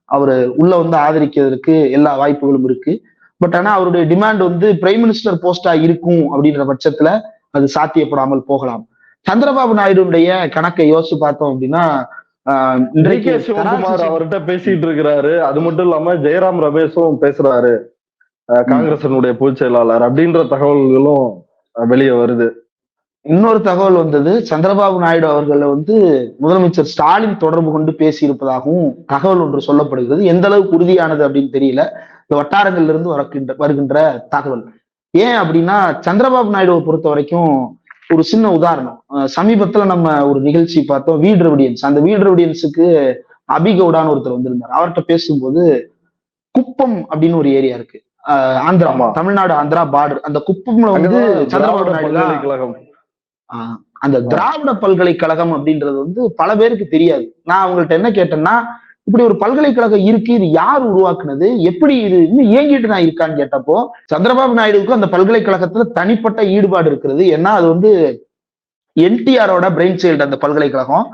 அவரு உள்ள வந்து ஆதரிக்கிறதுக்கு எல்லா வாய்ப்புகளும் இருக்கு. பட் ஆனா அவருடைய டிமாண்ட் வந்து பிரைம் மினிஸ்டர் போஸ்டா இருக்கும் அப்படின்ற பட்சத்துல அது சாத்தியப்படாமல் போகலாம். சந்திரபாபு நாயுடுடைய கணக்கை யோசிச்சு பார்த்தோம் அப்படின்னா, இன்றைக்கு சிவகுமார் அவர்கிட்ட பேசிட்டு இருக்கிறாரு. அது மட்டும் இல்லாம ஜெயராம் ரமேஷும் பேசுறாரு, காங்கிரசினுடைய பொதுச் செயலாளர் அப்படின்ற தகவல்களும் வெளியே வருது. இன்னொரு தகவல் வந்தது, சந்திரபாபு நாயுடு அவர்களை வந்து முதலமைச்சர் ஸ்டாலின் தொடர்பு கொண்டு பேசி இருப்பதாகவும் தகவல் ஒன்று சொல்லப்படுகிறது. எந்த அளவுக்கு உறுதியானது அப்படின்னு தெரியல. இந்த வட்டாரங்கள்ல இருந்து வருகின்ற தகவல். ஏன் அப்படின்னா, சந்திரபாபு நாயுடுவை பொறுத்த வரைக்கும் ஒரு சின்ன உதாரணம். சமீபத்துல நம்ம ஒரு நிகழ்ச்சி பார்த்தோம், வீ டிராவிடியன்ஸ். அந்த வீ டிராவிடியன்ஸுக்கு அபிகவுடான்னு ஒருத்தர் வந்திருந்தார். அவர்கிட்ட பேசும்போது, குப்பம் அப்படின்னு ஒரு ஏரியா இருக்கு, ஆந்திரா, தமிழ்நாடு ஆந்திரா பார்டர். அந்த குப்பம்ல வந்து சந்திரபாபு நாயுடு, அந்த திராவிட பல்கலைக்கழகம் அப்படின்றது வந்து பல பேருக்கு தெரியாது. நான் அவங்கள்ட்ட என்ன கேட்டேன்னா, இப்படி ஒரு பல்கலைக்கழகம் இருக்கு, இது யார் உருவாக்குனது, எப்படி இது இன்னும் இயங்கிட்டு நான் இருக்கான்னு கேட்டப்போ, சந்திரபாபு நாயுடுவுக்கு அந்த பல்கலைக்கழகத்துல தனிப்பட்ட ஈடுபாடு இருக்கிறது. ஏன்னா அது வந்து என்டிஆரோட பிரெயின் சைல்டு அந்த பல்கலைக்கழகம்.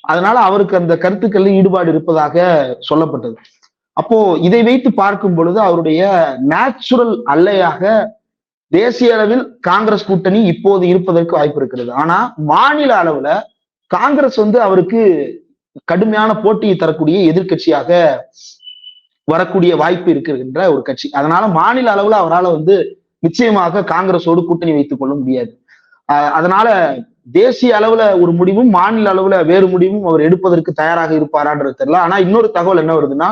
அதனால அவருக்கு அந்த கருத்துக்கள் ஈடுபாடு இருப்பதாக சொல்லப்பட்டது. அப்போ இதை வைத்து பார்க்கும் பொழுது அவருடைய நேச்சுரல் அல்லையாக தேசிய அளவில் காங்கிரஸ் கூட்டணி இப்போது இருப்பதற்கு வாய்ப்பு இருக்கிறது. ஆனா மாநில அளவுல காங்கிரஸ் வந்து அவருக்கு கடுமையான போட்டியை தரக்கூடிய எதிர்கட்சியாக வரக்கூடிய வாய்ப்பு இருக்கின்ற ஒரு கட்சி. அதனால மாநில அளவுல அவரால் வந்து நிச்சயமாக காங்கிரஸோடு கூட்டணி வைத்துக் கொள்ள முடியாது. அதனால தேசிய அளவுல ஒரு முடிவும் மாநில அளவுல வேறு முடிவும் அவர் எடுப்பதற்கு தயாராக இருப்பாரான்றது தெரியல. ஆனா இன்னொரு தகவல் என்ன வருதுன்னா,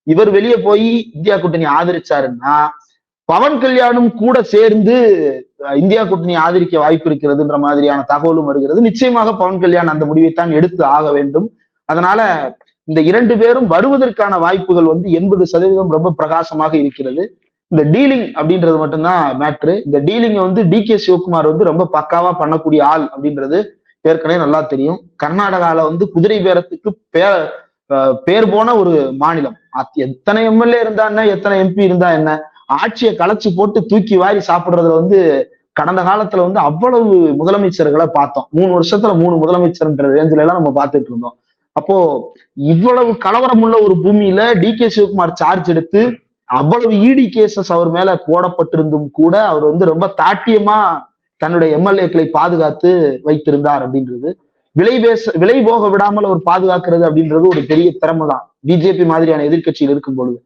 இவர் வெளியே போய் இந்தியா கூட்டணி ஆதரிச்சாருன்னா பவன் கல்யாணும் கூட சேர்ந்து இந்தியா கூட்டணி ஆதரிக்க வாய்ப்பு இருக்கிறதுன்ற மாதிரியான தகவலும் வருகிறது. நிச்சயமாக பவன் கல்யாண் அந்த முடிவைத்தான் எடுத்து ஆக வேண்டும். அதனால இந்த 2 பேரும் வருவதற்கான வாய்ப்புகள் வந்து 80% ரொம்ப பிரகாசமாக இருக்கிறது. இந்த டீலிங் அப்படின்றது மட்டும்தான் மேட்ரு. இந்த டீலிங் வந்து டி.கே. சிவகுமார் வந்து ரொம்ப பக்காவா பண்ணக்கூடிய ஆள் அப்படின்றது ஏற்கனவே நல்லா தெரியும். கர்நாடகால வந்து குதிரை பேரத்துக்கு பேர் போன ஒரு மாநிலம். எத்தனை எம்எல்ஏ இருந்தா என்ன, எத்தனை எம்பி இருந்தா என்ன, ஆட்சியை களைச்சு போட்டு தூக்கி வாரி சாப்பிடுறதுல வந்து கடந்த காலத்துல வந்து அவ்வளவு முதலமைச்சர்களை பார்த்தோம். 3 வருஷத்துல 3 முதலமைச்சர்ன்ற ரேஞ்சில எல்லாம் நம்ம பார்த்துட்டு இருந்தோம். அப்போ இவ்வளவு கலவரம் உள்ள ஒரு பூமியில டி.கே. சிவகுமார் சார்ஜ் எடுத்து அவ்வளவு இடி கேசஸ் அவர் மேல போடப்பட்டிருந்தும் கூட அவர் வந்து ரொம்ப தாட்டியமா தன்னுடைய எம்எல்ஏக்களை பாதுகாத்து வைத்திருந்தார் அப்படின்றது, விலை போக விடாமல் அவர் பாதுகாக்கிறது அப்படின்றது ஒரு பெரிய திறமை தான் பிஜேபி மாதிரியான எதிர்கட்சியில் இருக்கும் பொழுது.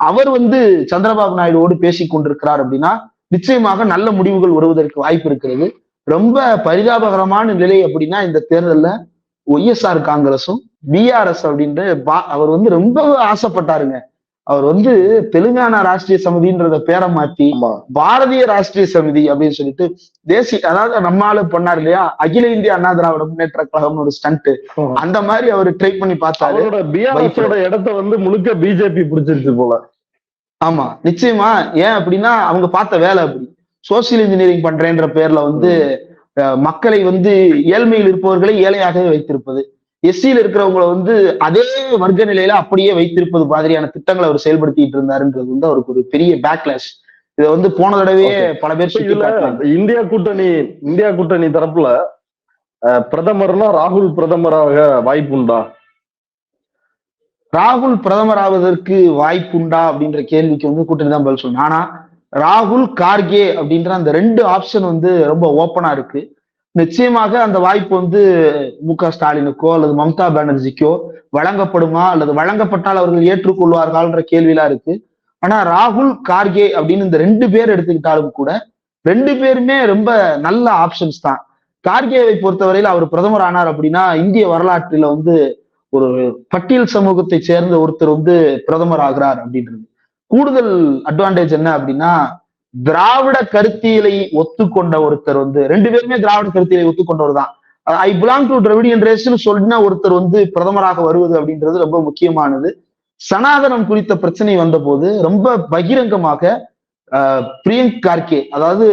அவர் வந்து சந்திரபாபு நாயுடுவோடு பேசிக் கொண்டிருக்கிறார் அப்படின்னா நிச்சயமாக நல்ல முடிவுகள் வருவதற்கு வாய்ப்பு இருக்கிறது. ரொம்ப பரிதாபகரமான நிலை அப்படின்னா இந்த தேர்தல்ல ஒய்எஸ்ஆர் காங்கிரஸும் பிஆர்எஸ் அப்படின்ற அவர் வந்து ரொம்ப ஆசைப்பட்டாருங்க. அவர் வந்து தெலுங்கானா ராஷ்டிரிய சமிதின்றத பேரை மாத்தி பாரதிய ராஷ்டிரிய சமிதி அப்படின்னு சொல்லிட்டு தேசிய, அதாவது நம்மால பண்ணாரு இல்லையா, அகில இந்திய அண்ணா திராவிட முன்னேற்ற கழகம்னு ஒரு ஸ்டண்ட், அந்த மாதிரி அவர் ட்ரை பண்ணி பார்த்தாரு. இடத்த வந்து முழுக்க பிஜேபி பிடிச்சிருச்சு போல. ஆமா நிச்சயமா. ஏன் அப்படின்னா அவங்க பார்த்த வேலை அப்படி. சோசியல் இன்ஜினியரிங் பண்றேன்ற பேர்ல வந்து மக்களை வந்து ஏழ்மையில் இருப்பவர்களை ஏழையாகவே வைத்திருப்பது, எஸ்சியில இருக்கிறவங்களை வந்து அதே வர்க்க நிலையில அப்படியே வைத்திருப்பது மாதிரியான திட்டங்களை அவர் செயல்படுத்திட்டு இருந்தாருன்றது வந்து அவருக்கு ஒரு பெரிய பேக்லாஷ். இதை வந்து போன தடவையே பல பேர் இந்தியா கூட்டணி தரப்புல பிரதமர்னா ராகுல் பிரதமராக வாய்ப்புண்டா? ராகுல் பிரதமர் ஆவதற்கு வாய்ப்புண்டா அப்படின்ற கேள்விக்கு வந்து கூட்டணி தான் பதில் சொல்லணும். ஆனா ராகுல் கார்கே அப்படின்ற அந்த 2 ஆப்ஷன் வந்து ரொம்ப ஓப்பனா இருக்கு. நிச்சயமாக அந்த வாய்ப்பு வந்து மு.க. ஸ்டாலினுக்கோ அல்லது மம்தா பானர்ஜிக்கோ வழங்கப்படுமா அல்லது வழங்கப்பட்டால் அவர்கள் ஏற்றுக்கொள்வார்கள்ன்ற கேள்வியெல்லாம் இருக்கு. ஆனா ராகுல் கார்கே அப்படின்னு இந்த 2 பேர் எடுத்துக்கிட்டாலும் கூட 2 பேருமே ரொம்ப நல்ல ஆப்ஷன்ஸ் தான். கார்கேவை பொறுத்தவரையில் அவர் பிரதமர் ஆனார் அப்படின்னா இந்திய வரலாற்றில வந்து ஒரு பட்டியல் சமூகத்தை சேர்ந்த ஒருத்தர் வந்து பிரதமர் ஆகிறார் அப்படின்றது. கூடுதல் அட்வான்டேஜ் என்ன அப்படின்னா திராவிட கருத்தியலை ஒத்துக்கொண்ட ஒருத்தர் வந்து, 2 பேருமே திராவிட கருத்தியலை ஒத்துக்கொண்டவர் தான். ஐ பிலாங் டு திராவிடியன் ரேஸ்ன்னு சொல்லினா ஒருத்தர் வந்து பிரதமராக வருவது அப்படின்றது ரொம்ப முக்கியமானது. சனாதனம் குறித்த பிரச்சனை வந்த போது ரொம்ப பகிரங்கமாக பிரியங்க் கார்கே, அதாவது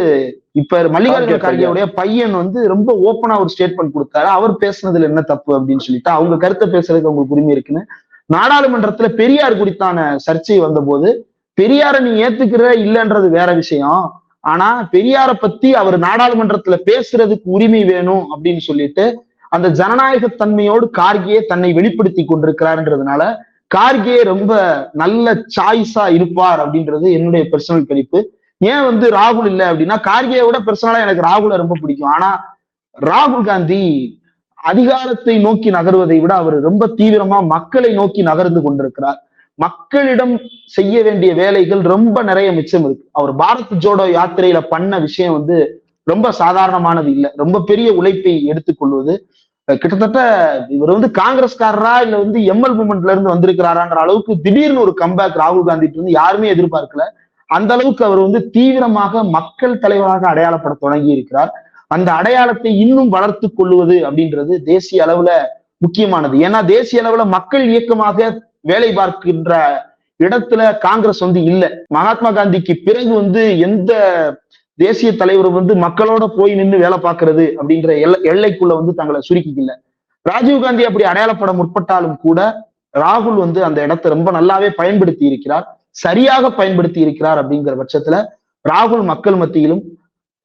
இப்ப மல்லிகார்ஜுன கார்கேவுடைய பையன் வந்து ரொம்ப ஓப்பனா ஒரு ஸ்டேட்மெண்ட் கொடுத்தாரு. அவர் பேசுனதுல என்ன தப்பு அப்படின்னு சொல்லிட்டு அவங்க கருத்தை பேசுறதுக்கு அவங்களுக்கு உரிமை இருக்குன்னு. நாடாளுமன்றத்துல பெரியார் குறித்தான சர்ச்சை வந்த போது பெரியாரை நீ ஏத்துக்கிற இல்லைன்றது வேற விஷயம், ஆனா பெரியார பத்தி அவர் நாடாளுமன்றத்துல பேசுறதுக்கு உரிமை வேணும் அப்படின்னு சொல்லிட்டு அந்த ஜனநாயக தன்மையோடு கார்கே தன்னை வெளிப்படுத்தி கொண்டிருக்கிறார்ன்றதுனால கார்கே ரொம்ப நல்ல சாய்ஸா இருப்பார் அப்படின்றது என்னுடைய பர்சனல் கணிப்பு. ஏன் வந்து ராகுல் இல்லை அப்படின்னா கார்கேயை விட பர்சனலா எனக்கு ராகுலை ரொம்ப பிடிக்கும். ஆனா ராகுல் காந்தி அதிகாரத்தை நோக்கி நகர்வதை விட அவர் ரொம்ப தீவிரமா மக்களை நோக்கி நகர்ந்து கொண்டிருக்கிறார். மக்களிடம் செய்ய வேண்டிய வேலைகள் ரொம்ப நிறைய மிச்சம் இருக்கு. அவர் பாரத் ஜோடோ யாத்திரையில பண்ண விஷயம் வந்து ரொம்ப சாதாரணமானது இல்லை. ரொம்ப பெரிய உழைப்பை எடுத்துக்கொள்வது. கிட்டத்தட்ட இவர் வந்து காங்கிரஸ்காரரா இல்ல வந்து எம்எல் மூமெண்ட்ல இருந்து வந்திருக்கிறாரான்ற அளவுக்கு திடீர்னு ஒரு கம்பேக் ராகுல் காந்தி இருந்து யாருமே எதிர்பார்க்கல. அந்த அளவுக்கு அவர் வந்து தீவிரமாக மக்கள் தலைவராக அடையாளப்பட தொடங்கி இருக்கிறார். அந்த அடையாளத்தை இன்னும் வளர்த்து கொள்ளுவது அப்படின்றது தேசிய அளவுல முக்கியமானது. ஏன்னா தேசிய அளவுல மக்கள் இயக்கமாக வேலை பார்க்கின்ற இடத்துல காங்கிரஸ் வந்து இல்லை. மகாத்மா காந்திக்கு பிறகு வந்து எந்த தேசிய தலைவர் வந்து மக்களோட போய் நின்று வேலை பார்க்கறது அப்படின்ற எல்லைக்குள்ள வந்து தங்களை சுருக்கிக்கல. ராஜீவ்காந்தி அப்படி அடையாளப்பட முற்பட்டாலும் கூட ராகுல் வந்து அந்த இடத்தை ரொம்ப நல்லாவே பயன்படுத்தி இருக்கிறார், சரியாக பயன்படுத்தி இருக்கிறார். அப்படிங்கிற பட்சத்துல ராகுல் மக்கள் மத்தியிலும்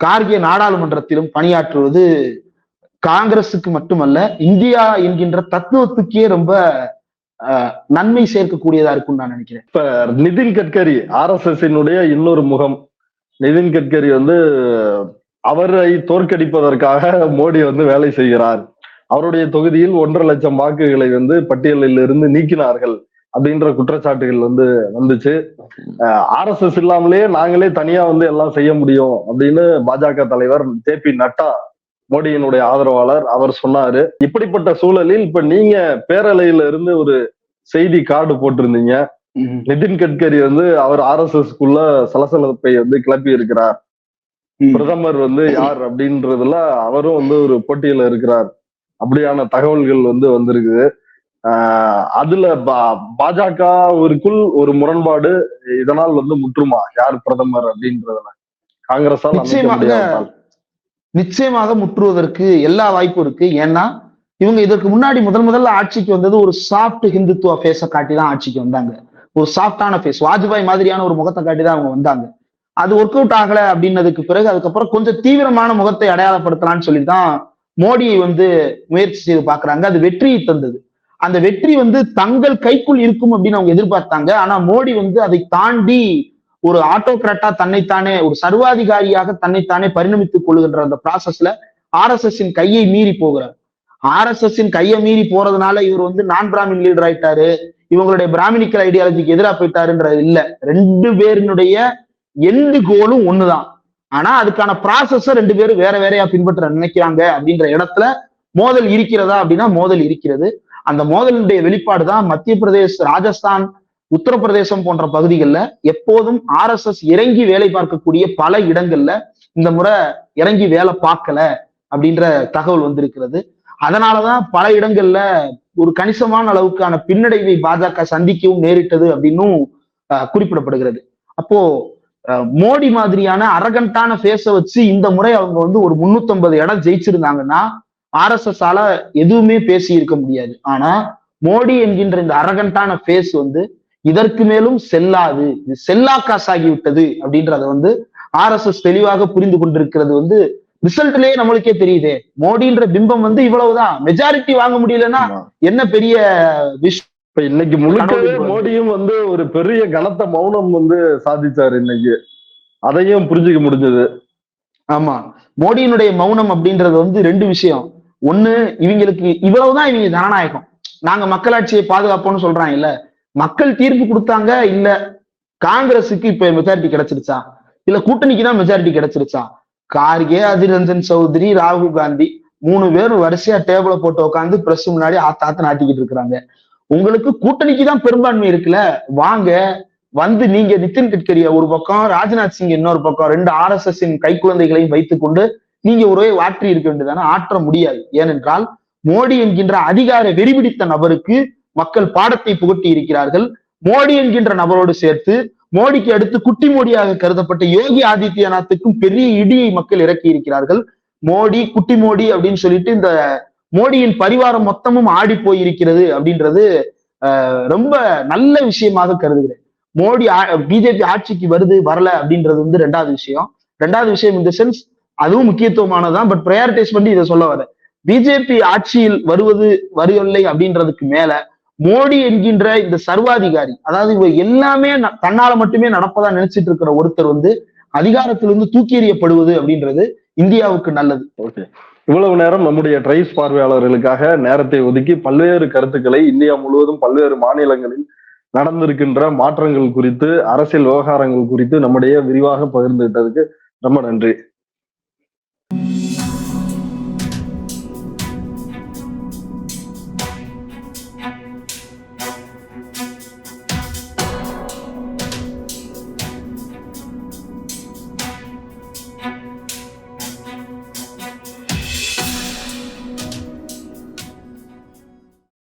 கார்கே நாடாளுமன்றத்திலும் பணியாற்றுவது காங்கிரஸுக்கு மட்டுமல்ல இந்தியா என்கின்ற தத்துவத்துக்கே ரொம்ப நன்மை சேர்க்கக்கூடியதா இருக்கும்னு நான் நினைக்கிறேன். இப்ப நிதின் கட்கரி RSS இன்னொரு முகம். நிதின் கட்கரி வந்து அவரை தோற்கடிப்பதற்காக மோடி வந்து வேலை செய்கிறார். அவருடைய தொகுதியில் 1.5 லட்சம் வாக்குகளை வந்து பட்டியலில் இருந்து நீக்கினார்கள் அப்படின்ற குற்றச்சாட்டுகள் வந்து வந்துச்சு. RSS இல்லாமலே நாங்களே தனியா வந்து எல்லாம் செய்ய முடியும் அப்படின்னு பாஜக தலைவர் JP நட்டா, மோடியினுடைய ஆதரவாளர், அவர் சொன்னாரு. இப்படிப்பட்ட சூழலில் இப்ப நீங்க பேரலையில இருந்து ஒரு செய்தி கார்டு போட்டிருந்தீங்க. நிதின் கட்கரி வந்து அவர் RSSக்குள்ள சலசலப்பை வந்து கிளப்பி இருக்கிறார், பிரதமர் வந்து யார் அப்படின்றதுல அவரும் வந்து ஒரு போட்டியில இருக்கிறார் அப்படியான தகவல்கள் வந்து வந்திருக்குது. அதுல பாஜகவிற்குள் ஒரு முரண்பாடு இதனால் வந்து முற்றுமா யார் பிரதமர் அப்படின்றதுல காங்கிரஸால் நிச்சயமாக முற்றுவதற்கு எல்லா வாய்ப்பும் இருக்கு. ஏன்னா இவங்க இதற்கு முன்னாடி முதல்ல ஆட்சிக்கு வந்தது ஒரு சாஃப்ட் ஹிந்துத்துவ ஃபேஸை காட்டி தான் ஆட்சிக்கு வந்தாங்க. ஒரு சாஃப்டான ஃபேஸ், வாஜ்பாய் மாதிரியான ஒரு முகத்தை காட்டி தான் அவங்க வந்தாங்க. அது ஒர்க் அவுட் ஆகல அப்படின்னதுக்கு பிறகு அதுக்கப்புறம் கொஞ்சம் தீவிரமான முகத்தை அடையாளப்படுத்தலாம்னு சொல்லி தான் மோடியை முயற்சி செய்து பாக்குறாங்க. அது வெற்றியை தந்தது. அந்த வெற்றி தங்கள் கைக்குள் இருக்கும் அப்படின்னு அவங்க எதிர்பார்த்தாங்க. ஆனா மோடி அதை தாண்டி ஒரு ஆட்டோகிராட்டா தன்னைத்தானே ஒரு சர்வாதிகாரியாக தன்னைத்தானே பரிணமித்துக் கொள்ளுகின்ற அந்த ப்ராசஸ்ல RSS கையை மீறி போகிறார். RSS கையை மீறி போறதுனால இவர் நான் பிராமின் லீடர் ஆயிட்டாரு, இவங்களுடைய பிராமினிக்கல் ஐடியாலஜிக்கு எதிராக போயிட்டாருன்றது இல்ல. ரெண்டு பேருடைய எண்டு கோலும் ஒண்ணுதான். ஆனா அதுக்கான ப்ராசஸ ரெண்டு பேரும் வேற வேறையா பின்பற்ற நினைக்கிறாங்க அப்படின்ற இடத்துல மோதல் இருக்கிறதா அப்படின்னா மோதல் இருக்கிறது. அந்த மோதலுடைய வெளிப்பாடு தான் மத்திய பிரதேஷ், ராஜஸ்தான், உத்தரப்பிரதேசம் போன்ற பகுதிகளில் எப்போதும் RSS இறங்கி வேலை பார்க்கக்கூடிய பல இடங்கள்ல இந்த முறை இறங்கி வேலை பார்க்கல அப்படின்ற தகவல் வந்திருக்கிறது. அதனாலதான் பல இடங்கள்ல ஒரு கணிசமான அளவுக்கான பின்னடைவை பாஜக சந்திக்கவும் நேரிட்டது அப்படின்னும் குறிப்பிடப்படுகிறது. அப்போ மோடி மாதிரியான அரகண்டான ஃபேஸ வச்சு இந்த முறை அவங்க ஒரு 350 இடம் ஜெயிச்சிருந்தாங்கன்னா RSS ஆல எதுவுமே பேசி இருக்க முடியாது. ஆனா மோடி என்கின்ற இந்த அரகண்டான ஃபேஸ் இதற்கு மேலும் செல்லாது, இது செல்லா காசாகிவிட்டது அப்படின்றத RSS தெளிவாக புரிந்து கொண்டிருக்கிறது. ரிசல்ட்லயே நம்மளுக்கே தெரியுதே, மோடின்ற பிம்பம் இவ்வளவுதான். மெஜாரிட்டி வாங்க முடியலன்னா என்ன பெரிய விஷயம். இப்ப இன்னைக்கு முழுக்கவே மோடியும் ஒரு பெரிய கனத்த மௌனம் சாதிச்சாரு இன்னைக்கு, அதையும் புரிஞ்சுக்க முடிஞ்சது. ஆமா, மோடியினுடைய மௌனம் அப்படின்றது ரெண்டு விஷயம். ஒண்ணு, இவங்களுக்கு இவ்வளவுதான் இவங்க ஜனநாயகம், நாங்க மக்களாட்சியை பாதுகாப்போம்னு சொல்றாங்க இல்ல. மக்கள் தீர்ப்பு கொடுத்தாங்க இல்ல, காங்கிரஸுக்கு இப்ப மெஜாரிட்டி கிடைச்சிருச்சா இல்ல கூட்டணிக்கு தான் மெஜாரிட்டி கிடைச்சிருச்சா? கார்கே, அதிர் ரஞ்சன் சௌத்ரி, ராகுல் காந்தி 3 பேரும் வரிசையா டேபிள போட்டு உட்காந்து பிரஸ் முன்னாடி ஆத்தாத்து நாட்டிக்கிட்டு இருக்கிறாங்க. உங்களுக்கு கூட்டணிக்கு தான் பெரும்பான்மை இருக்குல்ல, வாங்க நீங்க நிதின் கட்கரிய ஒரு பக்கம், ராஜ்நாத் சிங் இன்னொரு பக்கம், 2 RSS கை குழந்தைகளையும் வைத்துக் கொண்டு நீங்க ஒருவே ஆற்றி இருக்க வேண்டியதான. ஆற்ற முடியாது. ஏனென்றால் மோடி என்கின்ற அதிகார வெறிபிடித்த நபருக்கு மக்கள் பாடத்தை புகட்டி இருக்கிறார்கள். மோடி என்கின்ற நபரோடு சேர்த்து மோடிக்கு அடுத்து குட்டி மோடியாக கருதப்பட்ட யோகி ஆதித்யநாத்துக்கும் பெரிய இடியை மக்கள் இறக்கி இருக்கிறார்கள். மோடி, குட்டி மோடி அப்படின்னு சொல்லிட்டு இந்த மோடியின் பரிவாரம் மொத்தமும் ஆடி போயிருக்கிறது அப்படின்றது ரொம்ப நல்ல விஷயமாக கருதுகிறேன். மோடி பிஜேபி ஆட்சிக்கு வருது வரல அப்படின்றது ரெண்டாவது விஷயம். இந்த சென்ஸ் அதுவும் முக்கியத்துவமானதான். பட் ப்ரையாரிட்டைஸ் பண்ணி இதை சொல்ல வர, பிஜேபி ஆட்சியில் வரவில்லை அப்படின்றதுக்கு மேல மோடி என்கின்ற இந்த சர்வாதிகாரி, அதாவது இவ எல்லாமே தன்னால மட்டுமே நடப்பதா நினைச்சிட்டு இருக்கிற ஒருத்தர் அதிகாரத்திலிருந்து தூக்கி எறியப்படுவது அப்படின்றது இந்தியாவுக்கு நல்லது. ஓகே, இவ்வளவு நேரம் நம்முடைய ட்ரைஸ் பார்வையாளர்களுக்காக நேரத்தை ஒதுக்கி பல்வேறு கருத்துக்களை இந்தியா முழுவதும் பல்வேறு மாநிலங்களில் நடந்திருக்கின்ற மாற்றங்கள் குறித்து, அரசியல் விவகாரங்கள் குறித்து நம்முடைய விரிவாக பகிர்ந்துகிட்டதுக்கு ரொம்ப நன்றி.